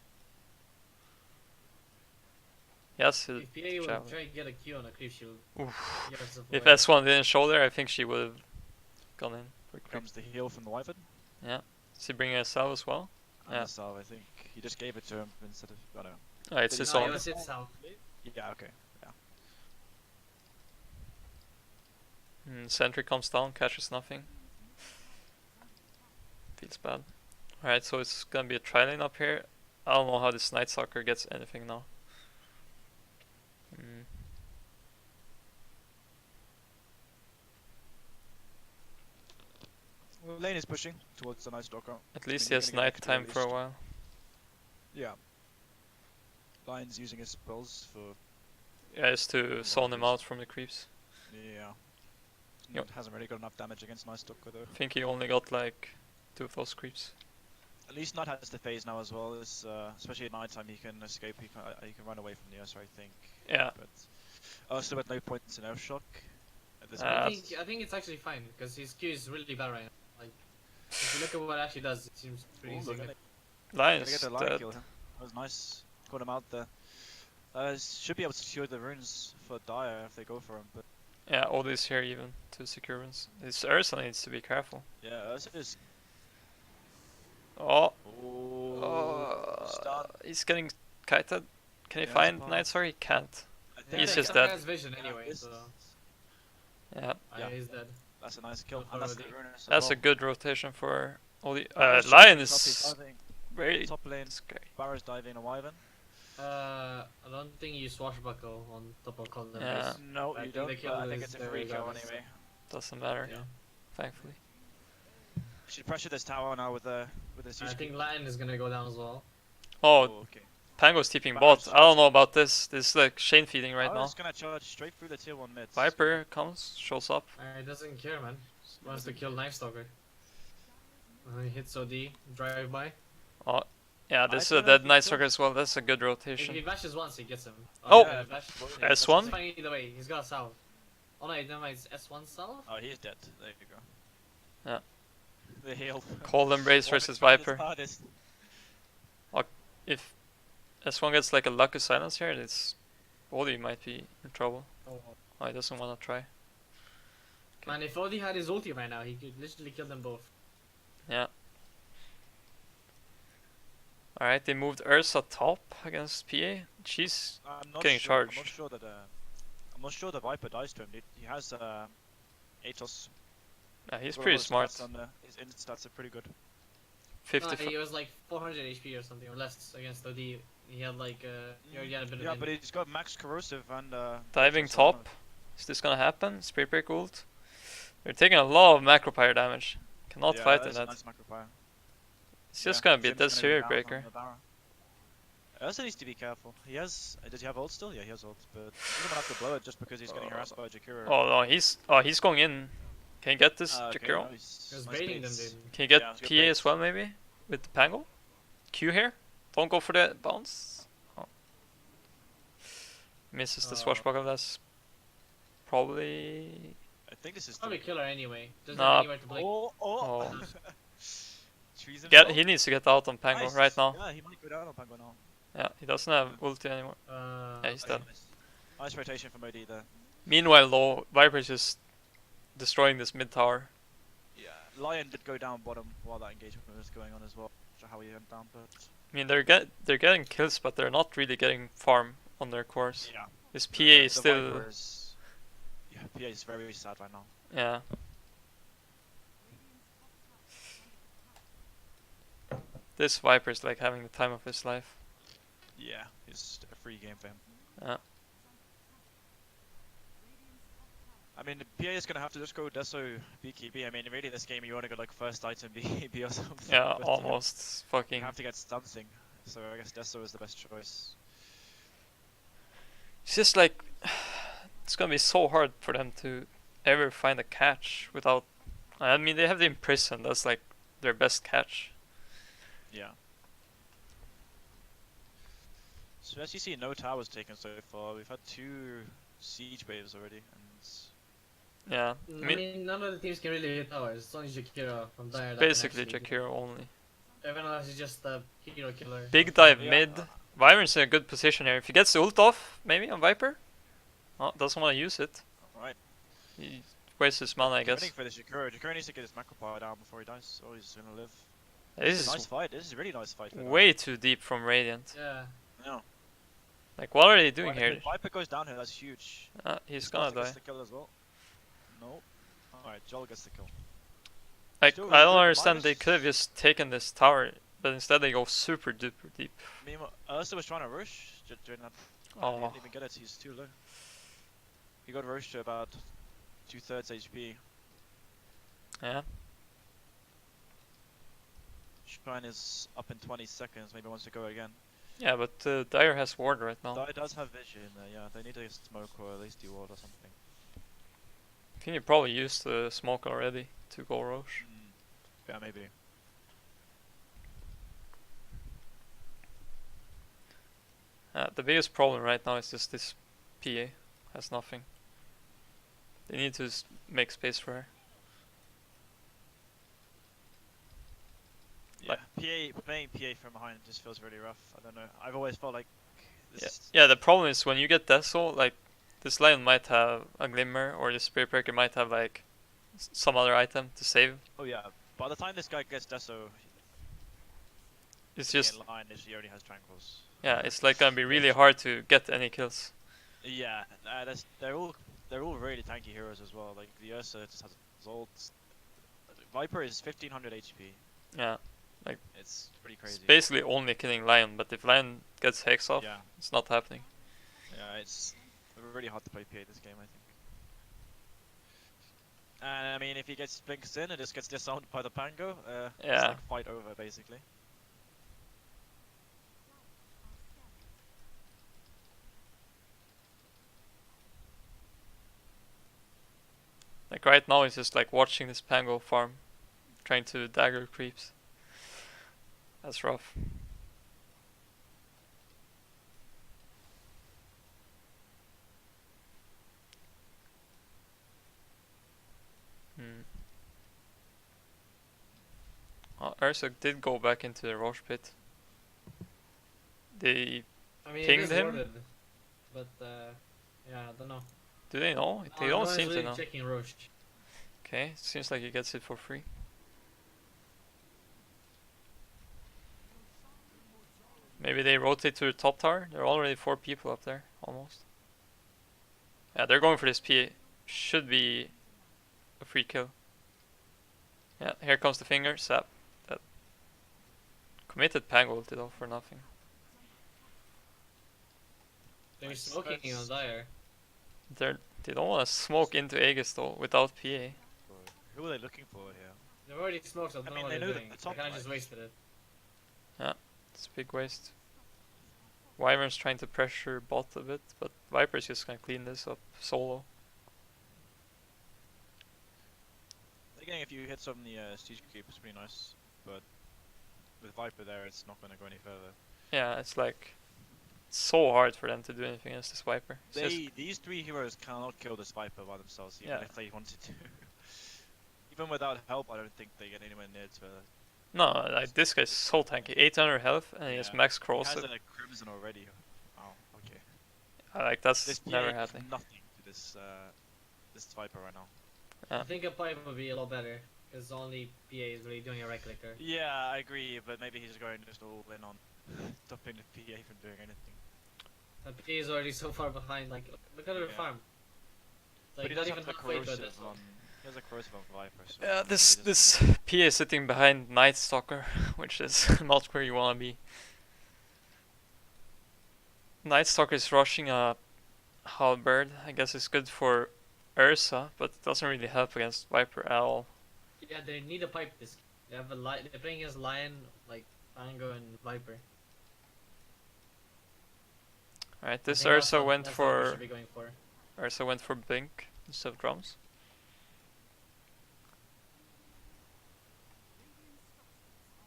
A: Yes,
B: If PA will
A: javelin.
B: try to get a Q on a creep, she'll
A: Oof.
B: get herself
A: If
B: away.
A: S1 didn't show there, I think she would have gone in.
C: Here comes the heal from the Wyvern.
A: Is he bringing a salve as well?
C: And
A: Yeah.
C: the salve, I think. He just gave it to him instead of. I don't know.
A: Oh, it's
C: Did he
A: his
C: not?
B: No,
A: own.
B: it was his south.
C: Yeah, okay.
A: Sentry comes down, catches nothing. Feels bad. Alright, so it's gonna be a tri-lane up here. I don't know how this Night Stalker gets anything now.
C: Well, lane is pushing towards the Night Stalker.
A: At least he
C: You're
A: has
C: gonna get a
A: night time
C: couple
A: for a
C: released.
A: while.
C: Yeah. Lion's using his spells for.
A: Yeah, just to zone him out from the creeps.
C: Yeah.
A: Yep.
C: Hasn't really got enough damage against Night Stalker though.
A: I think he only got like 2 of those creeps.
C: At least Knight has the phase now as well. Is especially at night time he can escape. He can run away from the Ursa, I think.
A: Yeah.
C: But still at no points in Earthshock. At this
A: Uh,
C: point.
B: I think it's actually fine because his Q is really bad right now. Like, if you look at what it actually does, it seems pretty
C: Ooh,
B: easy.
C: gonna
A: Lion's
C: get the lion
A: dead.
C: kill. That was nice. Caught him out there. Should be able to secure the runes for Dire if they go for him. But
A: Yeah, all this here even to secure runes. This Ursa needs to be careful.
C: yeah, Ursa is.
A: Oh,
C: Stun.
A: he's getting kited. Can he
C: Yeah,
A: find
C: spawn.
A: Night Sword? He can't.
C: I
B: Yeah,
A: He's
C: they
A: just
C: can-
A: dead.
B: has vision
C: yeah,
B: anyway,
C: this-
B: so
A: Yeah,
C: Yeah.
B: he's dead.
C: That's a nice kill.
B: Good
C: And that's the
B: for
C: Ruinous as
A: that's
C: well.
A: a good rotation for all the.
C: Barrow's
A: Lion
C: jumping top, he's
A: is
C: diving.
A: very
C: Top lane.
A: scary.
C: Barrow's diving a wyvern.
B: I don't think you swashbuckle on top of Colin
A: Yeah.
B: base.
C: No,
B: I
C: you
B: think the
C: don't.
B: kill
C: But I think
B: is
C: it's a
B: there
C: free kill
B: regardless.
C: anyway.
A: Doesn't matter,
B: Yeah.
A: thankfully.
C: Should pressure this tower now with the
B: I
C: huge.
B: think Lion is gonna go down as well.
A: Oh,
C: Okay.
A: Pango's TPing
C: Barrow's
A: bot. I don't know about this. This is like Shane feeding right
C: I
A: now.
C: was gonna charge straight through the tier 1 mid.
A: Viper comes, shows up.
B: He doesn't care, man. Just wants to kill Knife Stalker. He hits OD, drive by.
A: Oh, yeah, this is
C: I
A: a
C: don't know if
A: dead
C: he
A: Night
C: kills.
A: Stalker as well. That's a good
B: If he
A: rotation.
B: bashes once, he gets him.
A: Oh!
B: yeah, bash.
C: Yeah,
A: S1?
B: It's fine either way. He's got a salve. Oh no, never mind. It's S1 salve.
C: Oh, he's dead. There you go.
A: Yeah.
C: The heal.
A: Cold Embrace versus Viper. If S1 gets like a lucky silence here, it's Odie might be in trouble. Oh, he doesn't want to try.
B: Man, if OD had his ulti right now, he could literally kill them both.
A: Yeah. Alright, they moved Ursa top against PA. She's
C: I'm not
A: getting
C: sure,
A: charged.
C: I'm not sure the Viper dies to him. He has Atos.
A: yeah, he's
C: Well,
A: pretty
C: his
A: smart.
C: stats on his int stats are pretty good.
A: 50.
B: No, he was like 400 HP or something, or less against OD. He had like he already had a bit
C: Yeah,
B: of
C: but
B: in.
C: he's got max corrosive and
A: Diving
C: Atos on
A: top. Is this gonna happen? Spirit Break ult. They're taking a lot of macropire damage. Cannot
C: yeah,
A: fight in
C: that's a
A: that.
C: nice macro fire.
A: It's just
C: Yeah,
A: gonna be a
C: Jim's
A: dead
C: gonna go
A: Spirit
C: down
A: Breaker.
C: on the Barra. Also needs to be careful. He has. Does he have ult still? Yeah, he has ult, but he's gonna have to blow it just because he's getting harassed by Jakiro.
A: Oh no, he's going in. Can you get this
C: Okay,
A: Jakiro?
C: nice.
B: He was
C: Nice
B: baiting them,
C: baits.
B: dude.
A: Can you get
C: Yeah, it's good
A: PA
C: baits.
A: as well maybe? With the Pango? Q here? Don't go for the bounce. Oh. Misses the swashbuckle, that's probably...
C: I think this is
B: Probably
C: the...
B: kill her anyway. Doesn't
A: Nah.
B: have anywhere to blink.
C: Oh, oh!
A: Oh.
C: Trees
A: He needs to get out on Pango
C: Nice.
A: right now.
C: Yeah, he might go down on Pango now.
A: Yeah, he doesn't have ulti anymore. Yeah, he's
C: Okay,
A: dead.
C: nice rotation from OD there.
A: Meanwhile though, Viper's just destroying this mid tower.
C: Yeah, Lion did go down bottom while that engagement was going on as well. Not sure how he went down, but...
A: I mean, they're getting kills, but they're not really getting farm on their course.
C: Yeah.
A: This PA
C: The
A: is still...
C: Viper is... Yeah, PA is very, very sad right now.
A: Yeah. This Viper's like having the time of his life.
C: Yeah, it's a free game for him.
A: Yeah.
C: I mean, the PA is gonna have to just go Deso BKB. I mean, really, this game you wanna go like first item BKB or something.
A: Yeah,
C: but,
A: almost
C: You
A: fucking...
C: have to get something, so I guess Deso is the best choice.
A: It's just like... It's gonna be so hard for them to ever find a catch without... I mean, they have the Imprison, that's like their best catch.
C: Yeah. So as you see, no towers taken so far. We've had 2 siege waves already, and
A: Yeah,
B: I mean, none of the teams can really hit towers. It's only Jakiro from Dire. that can
A: basically
B: actually-
A: Jakiro only.
B: Everyone else is just a hero killer.
A: Big dive
C: Yeah.
A: mid. Wyvern's in a good position here. If he gets the ult off, maybe on Viper? Oh, doesn't want to use it.
C: alright.
A: He wastes his mana, I guess.
C: Waiting for the Jakiro. Jakiro needs to get his macro power down before he dies, or he's gonna live.
A: This
C: This is a nice
A: is
C: fight. This is a really nice fight. for them.
A: way too deep from Radiant.
B: Yeah.
C: No.
A: Like, what are they doing
C: Alright,
A: here?
C: if Viper goes down here, that's huge.
A: He's gonna
C: Gets
A: die.
C: the kill as well. No. Alright, Joel gets the kill.
A: Like,
C: Still
A: I
C: really
A: don't
C: good.
A: understand. They
C: Minus-
A: could have just taken this tower, but instead they go super duper deep.
C: Meanwhile, Ursa was trying to rush during that. He
A: Oh,
C: didn't even get it. He's too low. He got rushed to about 2/3 HP.
A: yeah.
C: Shrine is up in 20 seconds. Maybe wants to go again.
A: Yeah, but Dire has ward right now.
C: Dire does have vision. Yeah, they need to smoke or at least ward or something.
A: I think he probably used the smoke already to go Roche.
C: Yeah, maybe.
A: The biggest problem right now is just this PA has nothing. They need to make space for her.
C: Yeah, playing PA from behind just feels really rough. I don't know. I've always felt like this.
A: Yeah.
C: Is,
A: Yeah, the problem is when you get Deso, like this Lion might have a Glimmer or the Spirit Breaker might have like some other item to save.
C: Oh yeah. By the time this guy gets Deso,
A: it's
C: being
A: just
C: in line is he only has tranquils.
A: yeah, it's like gonna be really hard to get any kills.
C: Yeah, they're all really tanky heroes as well. Like the Ursa just has ults. Viper is 1500 HP.
A: Yeah,
C: It's pretty
A: it's
C: crazy.
A: basically only killing Lion, but if Lion gets Hex off,
C: Yeah,
A: it's not happening.
C: yeah, it's really hard to play PA this game, I think. And I mean, if he gets blinks in and just gets disarmed by the Pango, it's
A: Yeah.
C: like fight over basically.
A: Like right now, he's just like watching this Pango farm, trying to dagger creeps. That's rough. Hmm. Ursa did go back into the Roche pit. They
B: I mean,
A: Pinged
B: it is
A: him?
B: warded, but yeah, I don't know.
A: do they know? They
B: No
A: don't
B: one's
A: seem to
B: really
A: know.
B: checking Roche.
A: Okay, seems like he gets it for free. Maybe they rotate to the top tower. There are already 4 people up there, almost. Yeah, they're going for this PA. Should be a free kill. Yeah, here comes the finger. Sap. That committed Pango ulti though for nothing.
B: They're
C: Nice.
B: smoking on Dire.
A: They don't want to smoke into Aegis though without PA.
C: Who are they looking for here?
B: They've already smoked, so I don't know what
C: they
B: they're
C: know
B: doing.
C: that the
B: They
C: top
B: kind of just
C: right.
B: wasted it.
A: It's a big waste. Wyvern's trying to pressure bot a bit, but Viper's just gonna clean this up solo.
C: Again, if you hit some of the siege creep, it's pretty nice, but with Viper there, it's not going to go any further.
A: Yeah, it's like so hard for them to do anything against this Viper. It's just,
C: These 3 heroes cannot kill this Viper by themselves, even
A: Yeah.
C: if they wanted to. Even without help, I don't think they get anywhere near to.
A: no, like this guy's so tanky. 800 health and he has
C: Yeah.
A: max
C: He
A: cross.
C: has a Crimson already. Wow, okay.
A: Like that's
C: This
A: never
C: PA does
A: happening.
C: nothing to this Viper right now.
A: Yeah.
B: I think a pipe would be a lot better, because only PA is really doing a right clicker.
C: Yeah, I agree, but maybe he's going just all in on stopping the PA from doing anything.
B: The PA is already so far behind, like, look at her
C: Yeah.
B: farm.
C: But
B: Like,
C: he
B: not
C: does
B: even
C: have the
B: halfway to
C: corrosive
B: this
C: on. He has a corrosive on Viper. So
A: Yeah,
C: maybe
A: this
C: he
A: this
C: doesn't-
A: PA is sitting behind Night Stalker, which is not where you wanna be. Night Stalker is rushing a Halberd. I guess it's good for Ursa, but it doesn't really help against Viper at all.
B: Yeah, they need a pipe this. They have a they're playing as Lion, like Pango and Viper.
A: Alright,
B: I
A: this
B: think
A: Ursa went
B: that's what we
A: for
B: should be going for.
A: Ursa went for Blink instead of drums.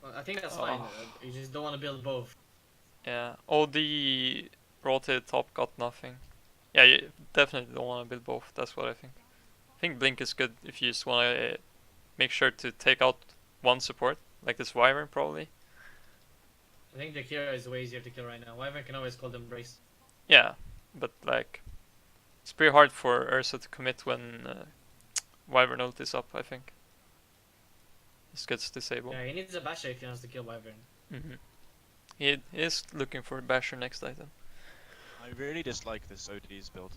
B: Well, I think that's
A: Oh.
B: fine. You just don't want to build both.
A: Yeah. Oh, the rotated top got nothing. Yeah, you definitely don't want to build both. That's what I think. I think Blink is good if you just want to make sure to take out one support, like this Wyvern probably.
B: I think the Kira is way easier to kill right now. Wyvern can always call them brace.
A: Yeah, but like it's pretty hard for Ursa to commit when Wyvern ult is up. I think this gets disabled.
B: Yeah, he needs a basher if he wants to kill Wyvern.
A: Mm-hmm. He is looking for Basher next item.
C: I really dislike this OD's build.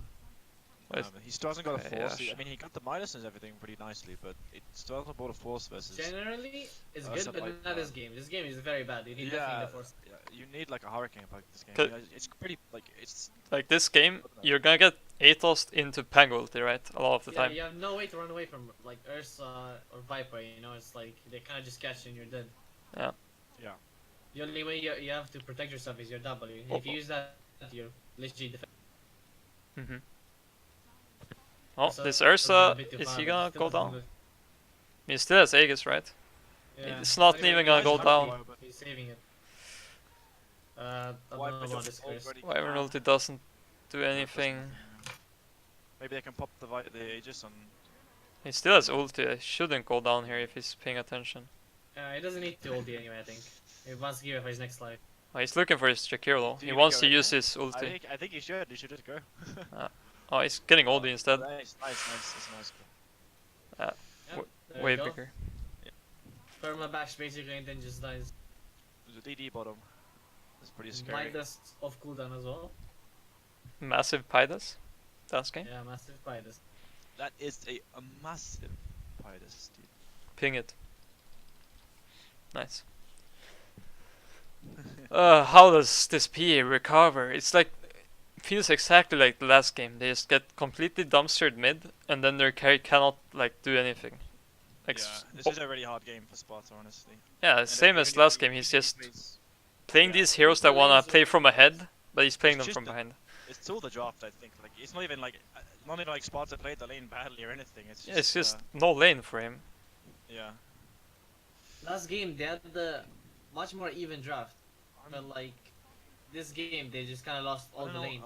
A: What?
C: He still hasn't got a
A: Okay,
C: force.
A: yeah,
C: I mean, he got the minus and everything pretty nicely, but it still hasn't bought a force versus.
B: Generally, it's
C: Ursa
B: good, but
C: like,
B: not this game. This game is very bad. You need
C: Yeah,
B: definitely the force.
C: yeah, you need like a hurricane like this game.
A: Could-
C: Yeah, it's pretty like it's.
A: Like this game, you're gonna get Atos into Pango ulti, right? A lot of the
B: Yeah,
A: time.
B: you have no way to run away from like Ursa or Viper. You know, it's like they kind of just catch you and you're dead.
A: Yeah.
C: Yeah.
B: The only way you have to protect yourself is your W. If you use that, you're literally defending.
A: Mm-hmm. Oh,
B: So
A: this
B: it's a
A: Ursa,
B: bit too
A: is
B: far,
A: he
B: but
A: gonna
B: still
A: go
B: doesn't
A: down?
B: do-
A: He still has Aegis, right?
B: Yeah,
A: It's not even gonna go
B: he's
A: down.
B: happy, but he's saving it. I don't
C: Why
B: know
C: put
B: about
C: the
B: this curse.
C: already-
A: Wyvern ulti doesn't do anything.
C: Maybe they can pop the Aegis on.
A: He still has ulti. I shouldn't go down here if he's paying attention.
B: He doesn't need to ulti anyway, I think. He wants to give it for his next life.
A: Oh, he's looking for his Jakiro though.
C: Do
A: He
C: you
A: wants
C: go
A: to
C: in
A: use
C: there?
A: his ulti.
C: I think you should. You should just go.
A: Oh, he's getting ulti instead.
C: Nice. It's nice.
B: Yeah, there
A: Way
B: you go.
A: bigger.
B: Perma bash basically and then just dies.
C: There's a DD bottom. That's pretty
B: And
C: scary.
B: Midas off cooldown as well.
A: Massive Pydas. That's game.
B: Yeah, massive Midas.
C: That is a massive Pidus, dude.
A: Ping it. Nice. How does this PA recover? It's like feels exactly like the last game. They just get completely dumpstered mid, and then their carry cannot like do anything. Like
C: Yeah, this is a really hard game for Sparta, honestly.
A: yeah,
C: And
A: same
C: even
A: as
C: if
A: last
C: he-
A: game. He's
C: even if
A: just
C: he plays-
A: playing
C: yeah.
A: these heroes
B: The
A: that wanna
B: lanes
A: play
B: are
A: from
B: fast.
A: ahead, but he's playing
C: It's
A: them
C: just
A: from
C: the-
A: behind.
C: It's till the draft, I think. Like, it's not even like Sparta played the lane badly or anything. It's just.
A: It's just no lane for him.
C: Yeah.
B: Last game they had the much more even draft, but
C: I'm-
B: like this game they just kind of lost
C: I
B: all
C: don't
B: the
C: know,
B: lanes.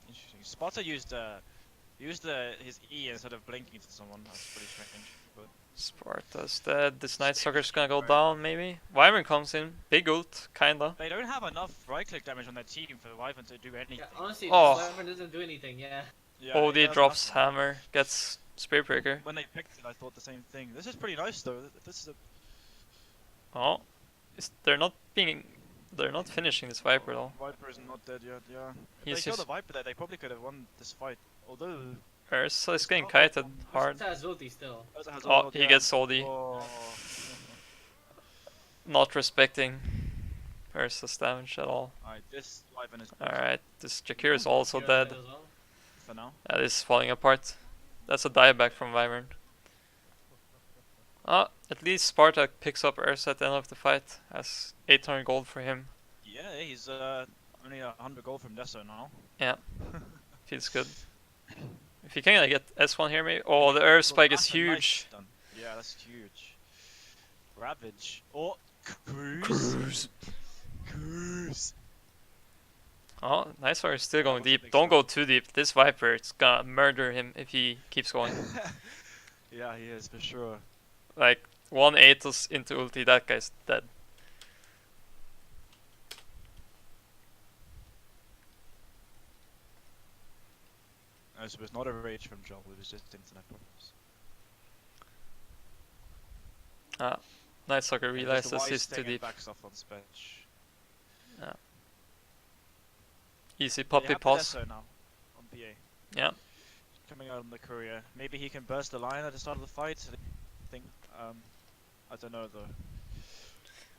C: interesting. Sparta used his E instead of blinking to someone. That's pretty strange. But
A: Sparta's dead. This Night Stalker's gonna go
C: Right.
A: down, maybe. Wyvern comes in. Big ult, kinda.
C: they don't have enough right-click damage on their team for Wyvern to do anything.
B: Yeah, honestly,
A: Oh.
B: this Wyvern doesn't do anything. Yeah.
C: Yeah,
A: OD
C: it does
A: drops
C: nothing.
A: hammer, gets Spearbreaker.
C: When they picked it, I thought the same thing. This is pretty nice though. This is a
A: Oh, they're not finishing this Viper though.
C: Viper is not dead yet. Yeah. If
A: He's
C: they killed the
A: just
C: Viper there, they probably could have won this fight. Although
A: Ursa is getting
C: not-
A: kited hard.
B: Ursa has ulti still.
C: Ursa has
A: Oh,
C: ult,
A: he
C: yeah.
A: gets OD.
C: Oh.
A: Not respecting Ursa's damage at all.
C: Alright, this Wyvern is
A: Alright, this Jakir is also
B: Kira
A: dead.
B: as well.
C: for now.
A: That is falling apart. That's a dieback from Wyvern. At least Sparta picks up Ursa at the end of the fight. Has 800 gold for him.
C: Yeah, he's only 100 gold from Deso now.
A: Feels good. If he can get S1 here maybe. Oh, the Earth spike is
C: That's a nice
A: huge.
C: stun. Yeah, that's huge. Ravage. Oh, Cruise. Cruise.
A: Oh, Nice Fire is still going
C: was a
A: deep.
C: big
A: Don't
C: stun.
A: go too deep. This Viper, it's gonna murder him if he keeps going.
C: Yeah, he is for sure.
A: Like, 1 Aethos into ulti, that guy's dead.
C: No, so it was not a rage from Joel, it was just internet problems.
A: Night Stalker
C: And just
A: realizes
C: Wise
A: he's too
C: taking
A: deep.
C: backs off on Spetch.
A: Easy
C: They
A: puppy
C: have the
A: pass.
C: Deso now on PA.
A: Yeah.
C: Coming out on the courier. Maybe he can burst the line at the start of the fight. I think. I don't know though.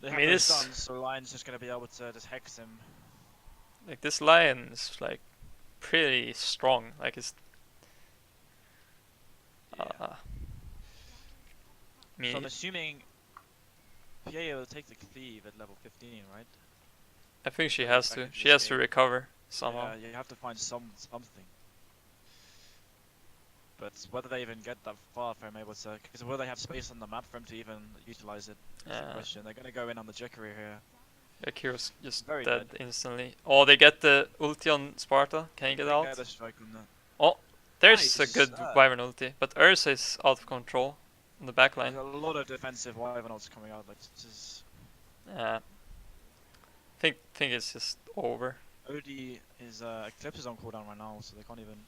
C: They
A: I
C: have
A: mean,
C: no
A: this-
C: stuns, so Lion's just gonna be able to just hex him.
A: Like, this lion is, like, pretty strong. Like, it's...
C: Yeah.
A: I mean,
C: So I'm assuming PA will take the cleave at level 15, right?
A: I think she
C: Back
A: has to.
C: into
A: She
C: this
A: has to
C: game.
A: recover somehow.
C: Yeah, you have to find something. But whether they even get that far if I'm able to, because will they have space on the map for him to even utilize it? That's the
A: Yeah.
C: question. They're gonna go in on the Jackery here.
A: Akira's just
C: Very
A: dead
C: dead.
A: instantly. Oh, they get the ulti on Sparta. Can you get
C: Yeah,
A: out?
C: the strike on the-
A: There's
C: Nice,
A: a good Wyvern ulti, but Ursa is out of control on the back
C: There's
A: line.
C: a lot of defensive Wyvern ults coming out. Like this is
A: Yeah. Think it's just over.
C: OD is Eclipse is on cooldown right now, so they can't even.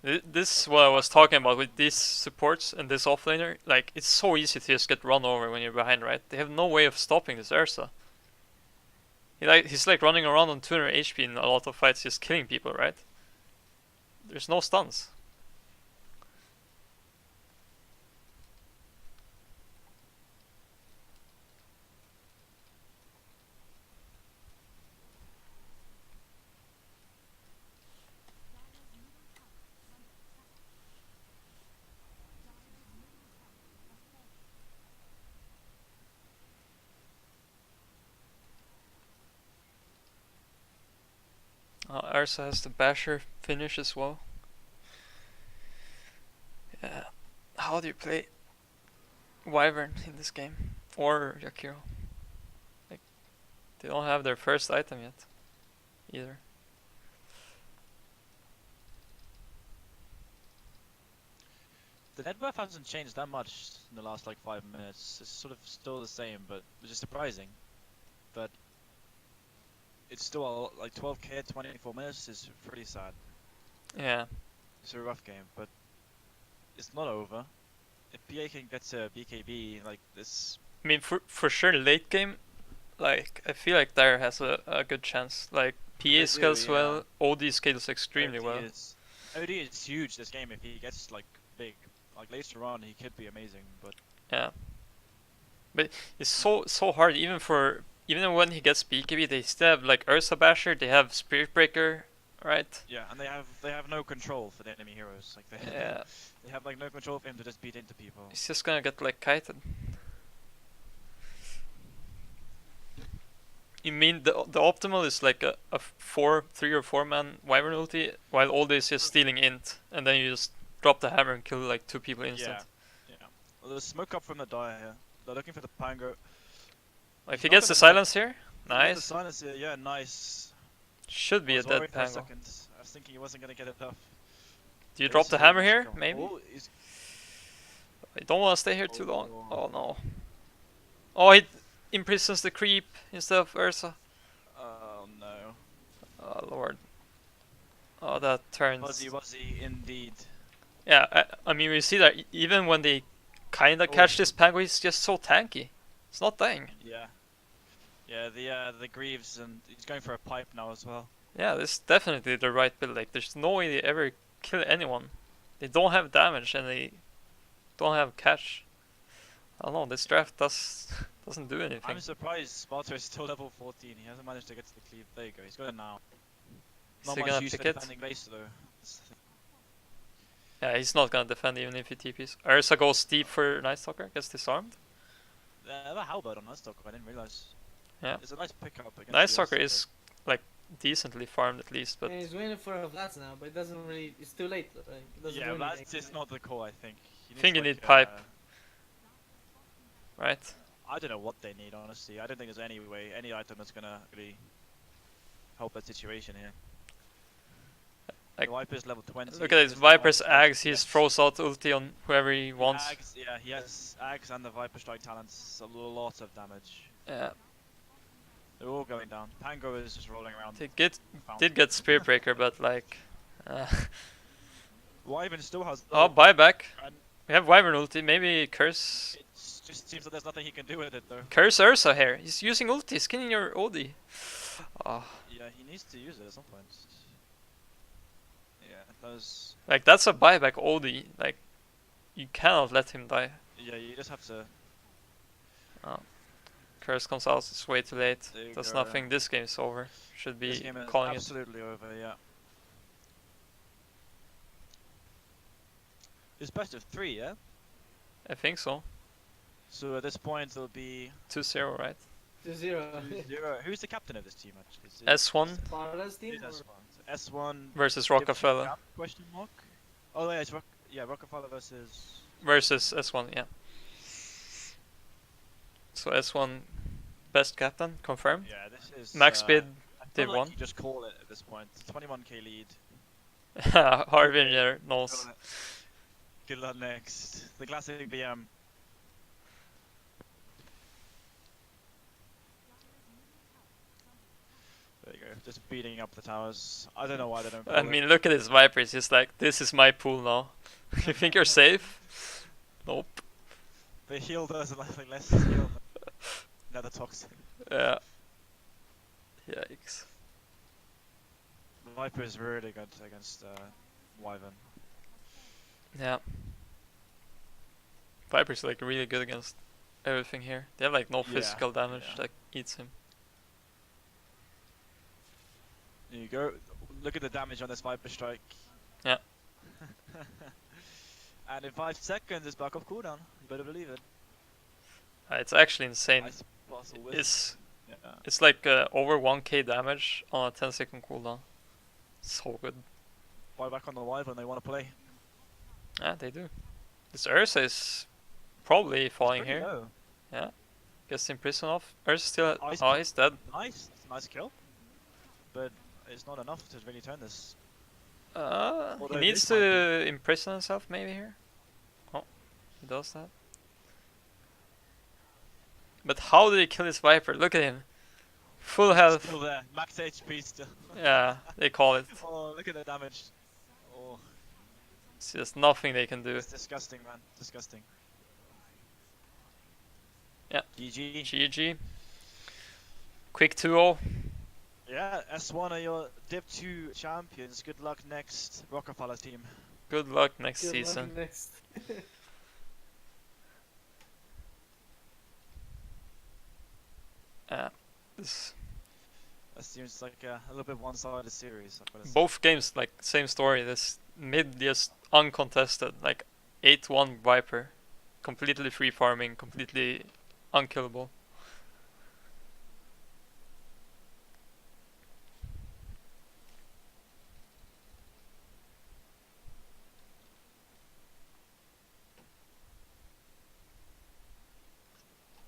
A: This is what I was talking about with these supports and this offlaner. Like, it's so easy to just get run over when you're behind, right? They have no way of stopping this Ursa. He's like running around on 200 HP in a lot of fights, just killing people, right? There's no stuns. Ursa has the Basher finish as well. Yeah. How do you play Wyvern in this game? Or Yakiro? Like, they don't have their first item yet. Either.
C: The net worth hasn't changed that much in the last like 5 minutes. It's sort of still the same, but which is surprising. But it's still like 12k at 24 minutes is pretty sad.
A: Yeah.
C: It's a rough game, but it's not over. If PA can get to BKB, like this
A: I mean, for sure late game, like I feel like Dire has a good chance. Like PA
C: They do,
A: scales
C: yeah.
A: well, OD scales extremely
C: OD
A: well.
C: OD is huge this game if he gets like big. Like later on, he could be amazing, but
A: Yeah, but it's so hard even when he gets BKB, they still have like Ursa Basher, they have Spirit Breaker, right?
C: yeah, and they have no control for the enemy heroes. Like they
A: Yeah,
C: they have like no control for him to just beat into people.
A: he's just gonna get like kited. You mean the optimal is like a 3 or 4 man Wyvern ulti, while all this is stealing int, and then you just drop the hammer and kill like 2 people instant.
C: Yeah, yeah. Well, there's smoke up from the Dire here. They're looking for the Pango.
A: If
C: He's
A: he
C: not
A: gets the
C: gonna
A: silence here,
C: The
A: nice.
C: silence here, yeah, nice.
A: Should be
C: I
A: a
C: was
A: dead
C: worried for a
A: Pango.
C: second. I was thinking he wasn't gonna get it off.
A: Do you
C: But
A: drop
C: he's
A: the
C: still
A: hammer
C: managed to
A: here?
C: go.
A: Maybe?
C: Oh, he's...
A: I don't want to stay here too long.
C: Oh.
A: Oh no. Oh, he imprisons the creep instead of Ursa.
C: Oh no.
A: Oh lord. Oh, that turns.
C: Was he indeed?
A: Yeah, I mean, we see that even when they kinda catch this Pango, he's just so tanky. It's not dying.
C: Yeah. Yeah, the Greaves, and he's going for a pipe now as well.
A: Yeah, this is definitely the right build. Like, there's no way they ever kill anyone. They don't have damage and they don't have catch. I don't know, this draft doesn't do anything.
C: I'm surprised Sparta is still level 14. He hasn't managed to get to the cleave. There you go. He's got it now.
A: Is
C: Not
A: he
C: much
A: gonna
C: use
A: pick
C: for
A: it?
C: defending base though.
A: Yeah, he's not gonna defend even if he TPs. Ursa goes deep for Night Stalker, gets disarmed.
C: The halberd on Nightstalker, I didn't realize.
A: Yeah.
C: It's a nice pickup against
A: Night
C: the
A: Stalker
C: Ursa,
A: is like decently farmed at least, but
B: Yeah, he's waiting for a Vlad now, but it doesn't really. It's too late. Like, it
C: but...
B: doesn't
C: Yeah,
B: do
C: that's
B: anything.
C: just not the core, I think.
A: Think you
C: like,
A: need pipe. right?
C: I don't know what they need, honestly. I don't think there's any way, any item that's gonna really help that situation here.
A: Like,
C: The Viper's level 20.
A: Look at this,
C: There's
A: Viper's
C: no-
A: Ags, he
C: yes.
A: throws out ulti on whoever he wants.
C: Ags, yeah, he has Ags and the Viper Strike talents, a lot of damage.
A: Yeah,
C: They're all going down. Pango is just rolling around.
A: they did get Spear Breaker, but like...
C: Wyvern still has...
A: oh, buyback.
C: And
A: We have Wyvern ulti, maybe Curse...
C: it just seems that there's nothing he can do with it though.
A: Curse Ursa here, he's using ulti, skinning your OD. Oh,
C: Yeah, he needs to use it at some point. Yeah, it does...
A: like that's a buyback OD, like... You cannot let him die.
C: Yeah, you just have to...
A: Curse comes out, it's way too late.
C: There you
A: Does
C: go.
A: nothing, this game is over. Should
C: This
A: be
C: game is
A: calling it.
C: absolutely over, yeah. It's best of 3, yeah?
A: I think so.
C: So at this point it'll be
A: 2-0, right?
B: 2-0.
C: 2-0. Who's the captain of this team actually?
A: S1
B: Sparta's team?
C: It is
B: or-
C: S1. So S1
A: versus
C: Div team
A: Rockafalla.
C: cap, question mark? Oh yeah, it's Rockafalla versus...
A: Versus S1, yeah. So S1 best captain, confirmed.
C: Yeah, this is...
A: Max bid,
C: I feel
A: Div
C: like
A: 1.
C: you just call it at this point. 21k lead.
A: Harvin knows.
C: Good luck next. The classic BM. There you go, just beating up the towers. I don't know why they don't.
A: I
C: call
A: mean, look at his Viper, it's just like, this is my pool now. You think you're safe? Nope.
C: They healed us and like less heal. Another toxic.
A: Yeah. Yikes.
C: Viper is really good against Wyvern.
A: Yeah. Viper's like really good against everything here. They have like no
C: Yeah,
A: physical damage
C: yeah.
A: that eats him.
C: There you go. Look at the damage on this Viper strike.
A: Yeah.
C: And in 5 seconds it's back off cooldown. You better believe it.
A: It's actually insane.
C: Nice parcel whiz. Yeah.
A: It's like over 1k damage on a 10-second cooldown. So good.
C: Buy back on the Wyvern they want to play.
A: Yeah, they do. This Ursa is probably falling
C: Pretty
A: here.
C: low.
A: Gets imprisoned off. Ursa still.
C: Oh, he's-
A: Oh, he's dead.
C: Nice. It's a nice kill. But it's not enough to really turn this.
A: He
C: Although
A: needs
C: this might
A: to imprison himself maybe here. Oh, he does that. But how did he kill his Viper? Look at him. Full health.
C: Still there. Max HP still.
A: Yeah, they call it.
C: Oh, look at the damage. Oh,
A: It's just nothing they can do.
C: it's disgusting, man. Disgusting. GG.
A: GG. Quick 2-0.
C: Yeah, S1 are your Div 2 champions. Good luck next Rockafalla team.
A: Good luck next
B: Good
A: season.
B: luck next.
A: This,
C: That seems like a little bit one-sided series. I've gotta say.
A: both games, like, same story. This mid just uncontested. Like, 8-1 Viper. Completely free farming, completely unkillable.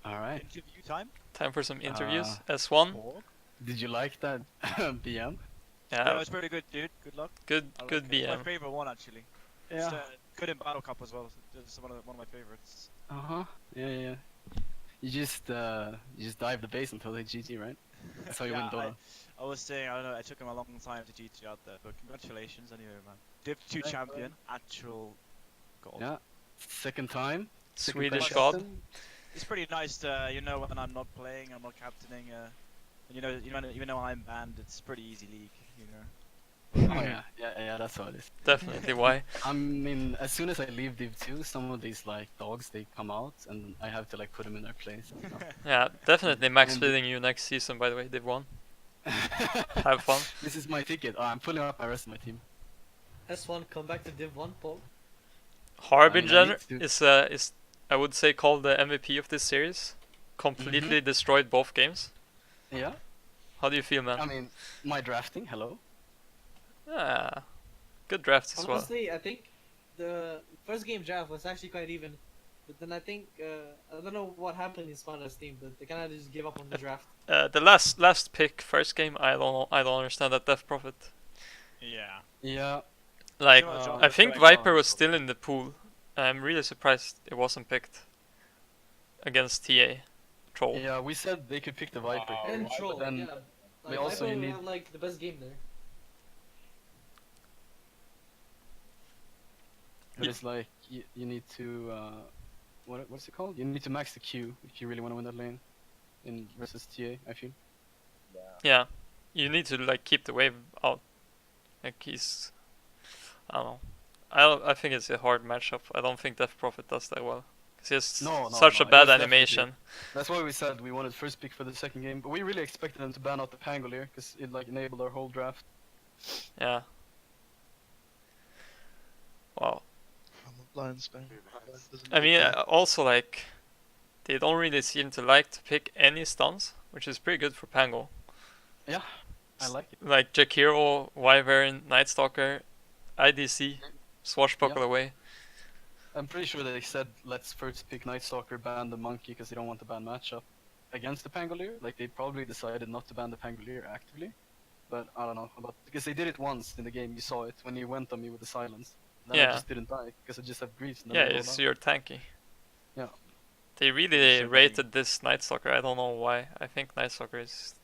D: All right.
C: Interview time.
A: Time for some interviews. S1.
C: Four.
D: Did you like that BM?
C: Yeah, it
A: Yeah,
C: was pretty good, dude. Good luck.
A: good
C: I like
A: good
C: it. It's my
A: BM.
C: favorite one actually.
D: Yeah.
C: It's, good in Battle Cup as well. It's one of my favorites.
D: Uh-huh. Yeah. You just dive the base until they GG, right? That's how you win Dota.
C: I was saying, I don't know, it took him a long time to GG out there, but congratulations anyway, man. Div 2
B: Thanks,
C: champion, actual gold.
D: Yeah. Second time. Second
A: Swedish
D: time
A: god.
D: captain.
C: It's pretty nice to, when I'm not playing, I'm not captaining, and even though I'm banned, it's pretty easy league,
D: Oh yeah, that's how it is.
A: Definitely why.
D: I mean, as soon as I leave Div 2, some of these like dogs they come out, and I have to like put them in their place. You know?
A: Yeah, definitely max
D: And-
A: bidding you next season, by the way, Div 1. Have fun.
D: This is my ticket. Oh, I'm pulling up my rest of my team.
B: S1, come back to Div 1, Paul.
A: Harbinger
D: need to-
A: is I would say called the MVP of this series. Completely destroyed both games.
D: Yeah.
A: How do you feel, man?
D: I mean, my drafting. Hello.
A: Ah, good drafts as well.
B: Honestly, I think the first game draft was actually quite even. But then I think, I don't know what happened in Spana's team, but they kind of just gave up on the draft.
A: The last pick, first game, I don't understand that Death Prophet.
C: Yeah.
D: Yeah.
A: Like,
C: John
A: I
C: was
A: think
C: going
A: Viper
C: on,
A: was
C: so-
A: still in the pool. I'm really surprised it wasn't picked against TA Troll.
D: Yeah, we said they could pick the Viper.
B: And
D: but
B: Troll,
D: then
B: yeah.
D: we
B: Like,
D: also
B: Viper
D: need-
B: have, like, the best game there.
D: But it's like you need to what's it called? You need to max the Q if you really want to win that lane in versus TA. I feel.
A: Yeah, you need to like keep the wave out. Like he's, I don't know. I think it's a hard matchup. I don't think Death Prophet does that well. Cause he has
D: No,
A: such
D: no,
A: a
D: it
A: bad
D: was
A: animation.
D: That's why we said we wanted first pick for the second game, but we really expected them to ban out the Pangolier because it like enabled our whole draft.
A: Yeah. Wow.
E: I'm a blind spam.
A: I mean, also like, they don't really seem to like to pick any stuns, which is pretty good for Pango.
D: Yeah, I like it.
A: Like Jakiro, Wyvern, Night Stalker, IDC, Swashbuckle away.
D: I'm pretty sure that they said let's first pick Night Stalker, ban the Monkey because they don't want the ban matchup against the Pangolier. Like they probably decided not to ban the Pangolier actively, but I don't know about because they did it once in the game. You saw it when you went on me with the silence. Then I
A: Yeah.
D: just didn't die because I just have greaves. And
A: Yeah,
D: then I
A: it's
D: rolled out.
A: your tanky.
D: Yeah.
A: They really
C: Sure,
A: rated this Night Stalker. I don't know why. I think Night Stalker is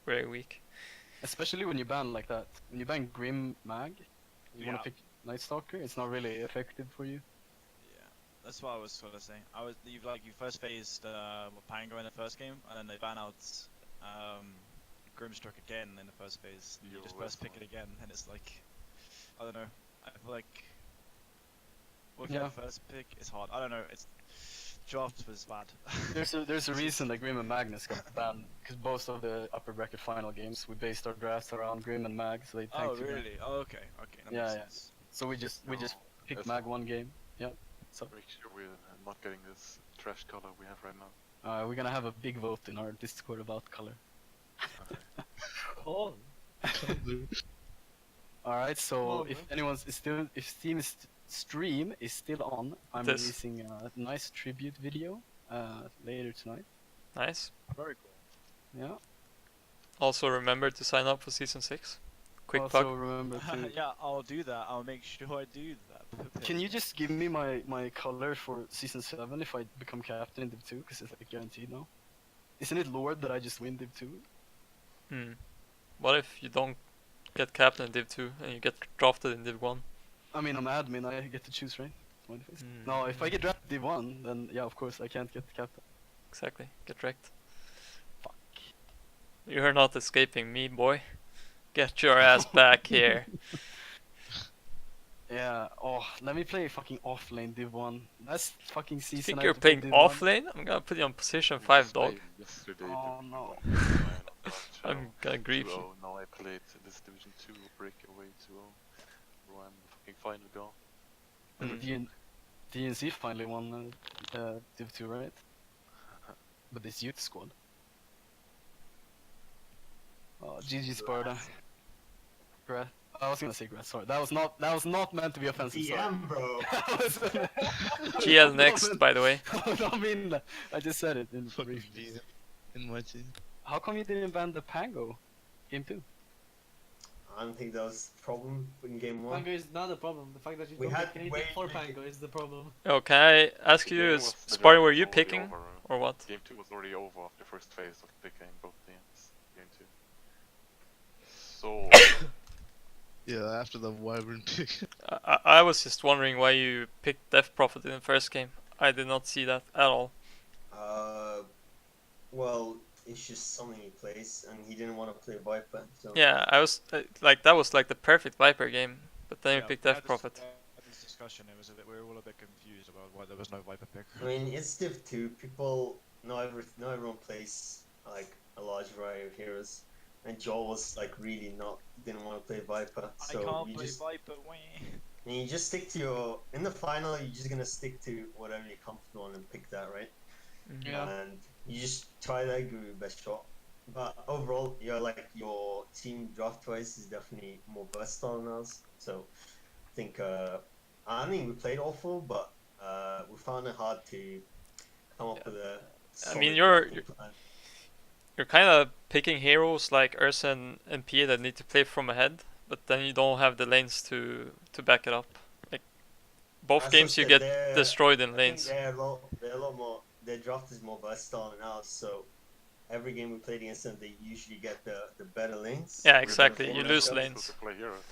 A: very weak.
D: Especially when you ban like that. When you ban Grim Mag, you want
C: Yeah.
D: to pick Night Stalker. It's not really effective for you.
C: Yeah, that's what I was sort of saying. You first faced Pango in the first game, and then they ban out Grimstroke again in the first phase. And you just first pick it again, and it's like, I don't know. I feel like working
D: Yeah.
C: at first pick is hard. I don't know. It's draft was bad.
D: There's a reason that Grim and Magnus got banned because both of the upper bracket final games we based our drafts around Grim and Mag, so they
C: Oh
D: tanked it.
C: really? Oh, okay. That
D: Yeah,
C: makes
D: yeah.
C: sense.
D: So we just picked
E: Yes.
D: Mag one game. Yeah. So
E: Make sure we're not getting this trash color we have right now.
D: we're gonna have a big vote in our Discord about color.
B: Oh.
D: All right. So
B: Oh,
D: if
B: man.
D: anyone's is still if Steam's stream is still on, I'm
A: This-
D: releasing a nice tribute video later tonight.
A: Nice.
C: Very cool.
D: Yeah.
A: Also remember to sign up for Season 6. Quick
D: also
A: plug.
D: remember to.
C: Yeah, I'll do that. I'll make sure I do that.
D: Can you just give me my color for season 7 if I become captain in Div 2? Because it's like guaranteed now. Isn't it Lord that I just win Div 2?
A: Hmm. What if you don't get captain in Div 2 and you get drafted in Div 1?
D: I mean, I'm admin, I get to choose, right? Smiley face.
A: Hmm.
D: No, if I get drafted Div 1, then yeah, of course I can't get the captain.
A: exactly. Get wrecked.
D: Fuck.
A: You're not escaping me, boy. Get your ass back here.
D: Yeah. Oh, let me play fucking offlane Div 1. That's fucking
A: You
D: season.
A: think
D: I
A: you're
D: have to play
A: playing
D: Div
A: off
D: 1.
A: lane? I'm gonna put you on position
E: We
A: 5,
E: just
A: dog.
E: played yesterday
D: Oh,
E: Division
D: no.
E: 1 online on
A: I'm gonna grief you.
E: 2-0. Now I played this Division 2 breakaway 2-0. Bro, I'm the fucking final girl.
D: And
A: Mm.
D: the DNC finally won Div 2, right? But this youth squad. Oh, GG Sparta. Grat. I was gonna say Grat. Sorry, that was not meant to be offensive. Sorry.
F: DM, bro.
D: That was-
A: GL
D: No,
A: next,
D: man.
A: by the way.
D: I mean that. I just said it in
G: Fucking
D: brief.
G: beat him in my team.
D: How come you didn't ban the Pango? Game 2.
F: I don't think that was the problem in game one.
B: Pango is not a problem. The fact that you
F: We
B: don't
F: had
B: get anything
F: way
B: for
F: big-
B: Pango is the problem.
A: Oh, can I ask
E: The
A: you,
E: game
A: is
E: was- the
A: Spartan,
E: draft
A: were
E: was
A: you
E: already
A: picking?
E: over.
A: Or what?
E: Game 2 was already over after first phase of picking both teams. Game 2. So,
G: Yeah, after the Wyvern pick.
A: I was just wondering why you picked Death Prophet in the first game. I did not see that at all.
F: Well, it's just something he plays, and he didn't want to play Viper. So
A: Yeah, I was like, that was like the perfect Viper game, but then you
C: Yeah,
A: picked
C: we had
A: Death
C: this-
A: Prophet.
C: we had this discussion. It was we were all a bit confused about why there was no Viper pick.
F: I mean, it's Div 2. People, not everyone plays like a large variety of heroes, and Joel was like really didn't want to play Viper. So
C: I can't
F: you
C: play
F: just
C: Viper. Wah.
F: and you just stick to your in the final. You're just gonna stick to whatever you're comfortable on and pick that, right?
A: Mhm.
D: Yeah.
F: And you just try that, give it your best shot. But overall, your team draft wise is definitely more versatile than us. So I think we played awful, but we found it hard to come up with a.
A: I mean,
F: solid
A: you're-
F: drafting plan.
A: You're kind of picking heroes like Ursa and P that need to play from ahead, but then you don't have the lanes to back it up. Like, both
F: As I
A: games you
F: said,
A: get
F: they're-
A: destroyed in
F: I think
A: lanes.
F: they're a lot more. Their draft is more versatile than ours. So every game we played against them, they usually get the better lanes.
A: Yeah,
F: with
A: exactly,
F: better
A: you
F: matchups.
A: lose
E: forced
A: lanes.
E: to play heroes.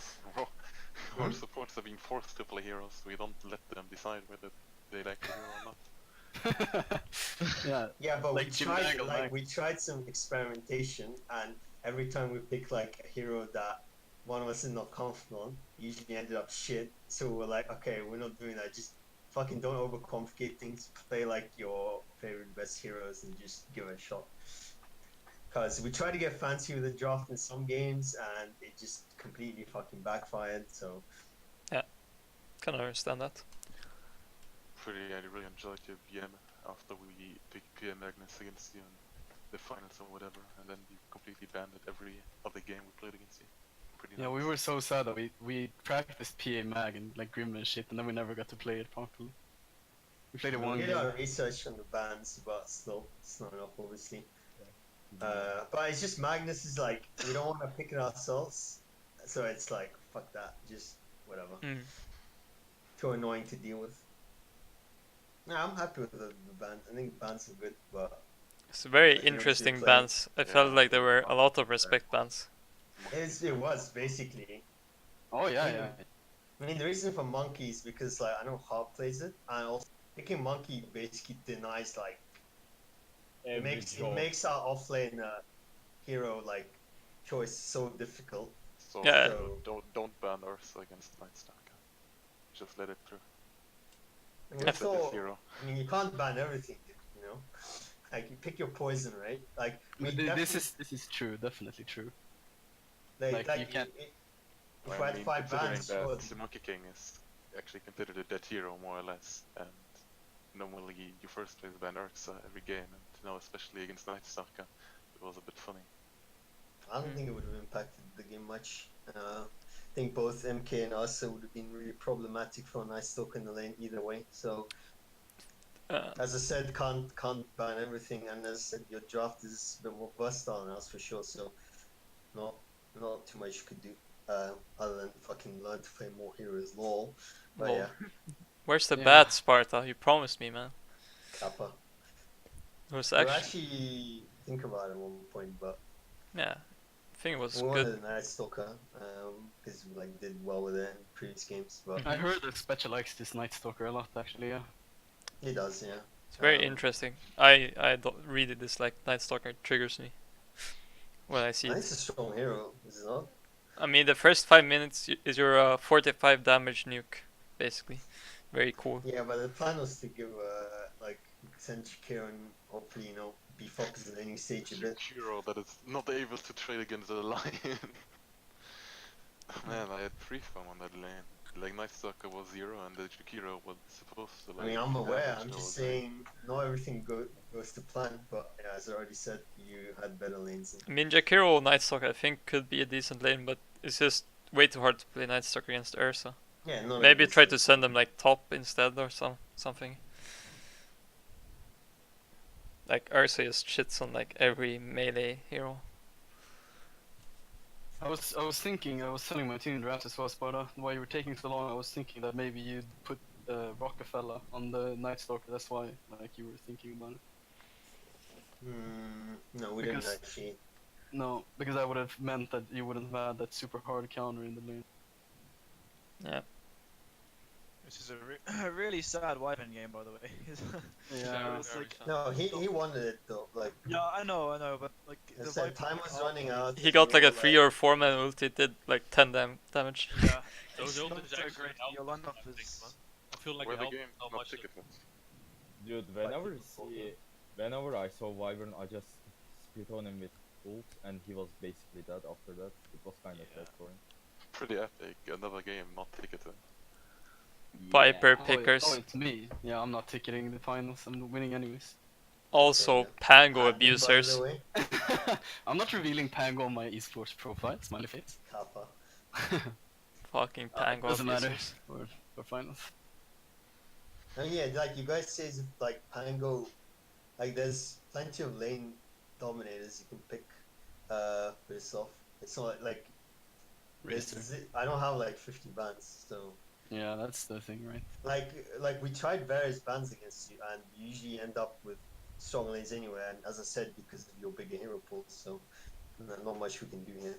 E: Our supporters have been forced to play heroes. We don't let them decide whether they like the hero or not.
D: Yeah.
F: Yeah, but
D: Like Jim Dangle, like-
F: we tried some experimentation, and every time we picked like a hero that one of us is not comfortable on, usually ended up shit. So we're like, okay, we're not doing that. Just fucking don't overcomplicate things. Play like your favorite best heroes and just give it a shot. Cause we tried to get fancy with the draft in some games, and it just completely fucking backfired. So
A: Can understand that.
E: I really enjoyed your PM after we picked PM Magnus against you in the finals or whatever, and then you completely banned it every other game we played against you. Pretty
D: Yeah,
E: nice.
D: we were so sad that we practiced PA Mag and like Grim and shit, and then we never got to play it properly. We played it
F: we
D: one
F: did
D: game.
F: our research on the bands, but still, it's not enough, obviously. But it's just Magnus is like, we don't want to pick it ourselves, so it's like, fuck that, just whatever.
A: Mm.
F: Too annoying to deal with. No, I'm happy with the band. I think the bands are good, but
A: It's very
F: I think we should
A: interesting
F: play-
A: bans. I felt
E: Yeah.
A: like there were a lot of respect bans.
F: it was basically.
D: Oh yeah, yeah.
F: I mean, the reason for Monkey is because like I know Harp plays it, and also picking Monkey basically denies like it makes our offlane hero like choice so difficult.
E: So
A: Yeah.
E: don't ban Ursa against Nightstalker. Just let it through.
F: I mean,
E: It's a
F: also,
E: diff hero.
F: I mean, you can't ban everything, you know. Like you pick your poison, right? Like we
D: This is true, definitely true.
F: like,
D: like, you can't-
F: If
E: I
F: I had
E: mean,
F: 5
E: considering
F: bans,
E: that
F: well,
E: the Monkey King is actually considered a dead hero more or less, and normally you first play the ban Ursa every game, and now especially against Nightstalker, it was a bit funny.
F: I don't think it would have impacted the game much. I think both MK and Asa would have been really problematic for a nice stock in the lane either way. So as I said, can't ban everything, and as I said, your draft is a bit more versatile now, for sure. So not too much you could do other than fucking learn to play more heroes. Lol. But
A: Lol.
F: yeah,
A: Where's the
D: Yeah.
A: bat, Sparta? You promised me, man.
F: Kappa.
A: It was
F: We
A: actually,
F: actually think about it at one point, but
A: yeah, I think it was
F: we
A: good.
F: wanted a Night Stalker because we like did well with it in previous games. But
D: I heard that Spetcha likes this Night Stalker a lot, actually. Yeah.
F: he does, yeah.
A: It's very
F: Um,
A: interesting. I don't really dislike Night Stalker. It triggers me when I see
F: and
A: it.
F: it's a strong hero, is it not?
A: I mean, the first 5 minutes is your 45 damage nuke, basically. Very cool.
F: Yeah, but the plan was to give like send Shakira and hopefully be focused in any stage a bit.
E: Hero that is not able to trade against the lion. Man, I had 3 farm on that lane. Like Night Stalker was 0 and the Shakira was supposed to
F: I
E: like
F: mean, I'm aware.
E: damage
F: I'm
E: the
F: just
E: whole game.
F: saying, not everything goes to plan. But yeah, as I already said, you had better lanes.
A: I mean, Jakiro Night Stalker I think could be a decent lane, but it's just way too hard to play Night Stalker against Ursa.
F: Yeah, not
A: Maybe
F: against
A: try to
F: them.
A: send them like top instead or something. Like Ursa just shits on like every melee hero.
D: I was thinking, I was telling my team in draft as well, Sparta, while you were taking so long, I was thinking that maybe you'd put Rockafalla on the Night Stalker, that's why like you were thinking about it.
F: No, we didn't
D: Because-
F: actually.
D: No, because that would have meant that you wouldn't have had that super hard counter in the lane.
A: Yeah.
C: Which is a really sad Wyvern game, by the way.
D: Yeah.
C: It's like,
F: No, he wanted it though. Like
C: yeah, I know, but like
F: I
C: the
F: said,
C: Wyvern
F: time was running out.
A: He got
F: and
A: like
F: we
A: a
F: were
A: 3 or 4 man ulti, did like 10 damage.
C: Yeah,
H: Those
C: it's
H: ultis
C: not
H: actually
C: so great.
H: help
C: Your
H: the
C: lineup
H: things,
C: is.
H: man. I feel like
E: Where
H: it
E: the
H: helped
E: game,
H: so
E: not
H: much.
E: ticketless.
I: Dude, whenever I saw Wyvern, I just spit on him with ult, and he was basically dead after that. It was kind of sad for him.
E: Pretty epic, another game, not ticketed.
A: Viper
D: Oh,
A: pickers.
D: it's me. Yeah, I'm not ticketing the finals. I'm winning anyways.
A: Also
F: Yeah.
A: Pango
F: By
A: abusers.
F: the way,
D: I'm not revealing Pango on my esports profile. Smiley face.
F: Kappa.
A: Fucking Pango
D: doesn't matter
A: abusers.
D: for finals.
F: And yeah, like you guys say, like Pango, like there's plenty of lane dominators you can pick for yourself. It's not like I don't have like 50 bans, so
D: Yeah, that's the thing, right?
F: like we tried various bans against you, and you usually end up with strong lanes anyway. And as I said, because of your bigger hero pool, so not much we can do here.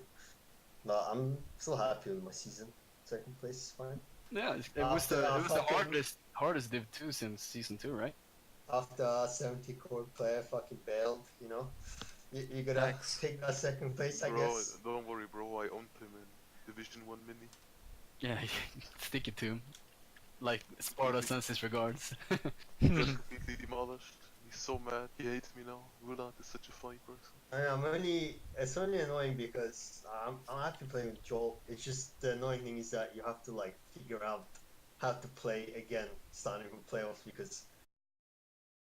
F: But I'm still happy with my season. Second place is fine.
D: Yeah, it was the
F: fucking-
D: hardest Div 2 since season 2, right?
F: After our 70 core player fucking bailed, you gotta
A: Thanks.
F: take that second place, I
E: Bro,
F: guess.
E: don't worry, bro. I owned him in Division 1 mini.
D: Yeah, stick it to him. Like Sparta sends his regards.
E: Just completely demolished. He's so mad. He hates me now. Rulat is such a funny person.
F: It's only annoying because I'm happy playing with Joel. It's just the annoying thing is that you have to like figure out how to play again starting with playoffs because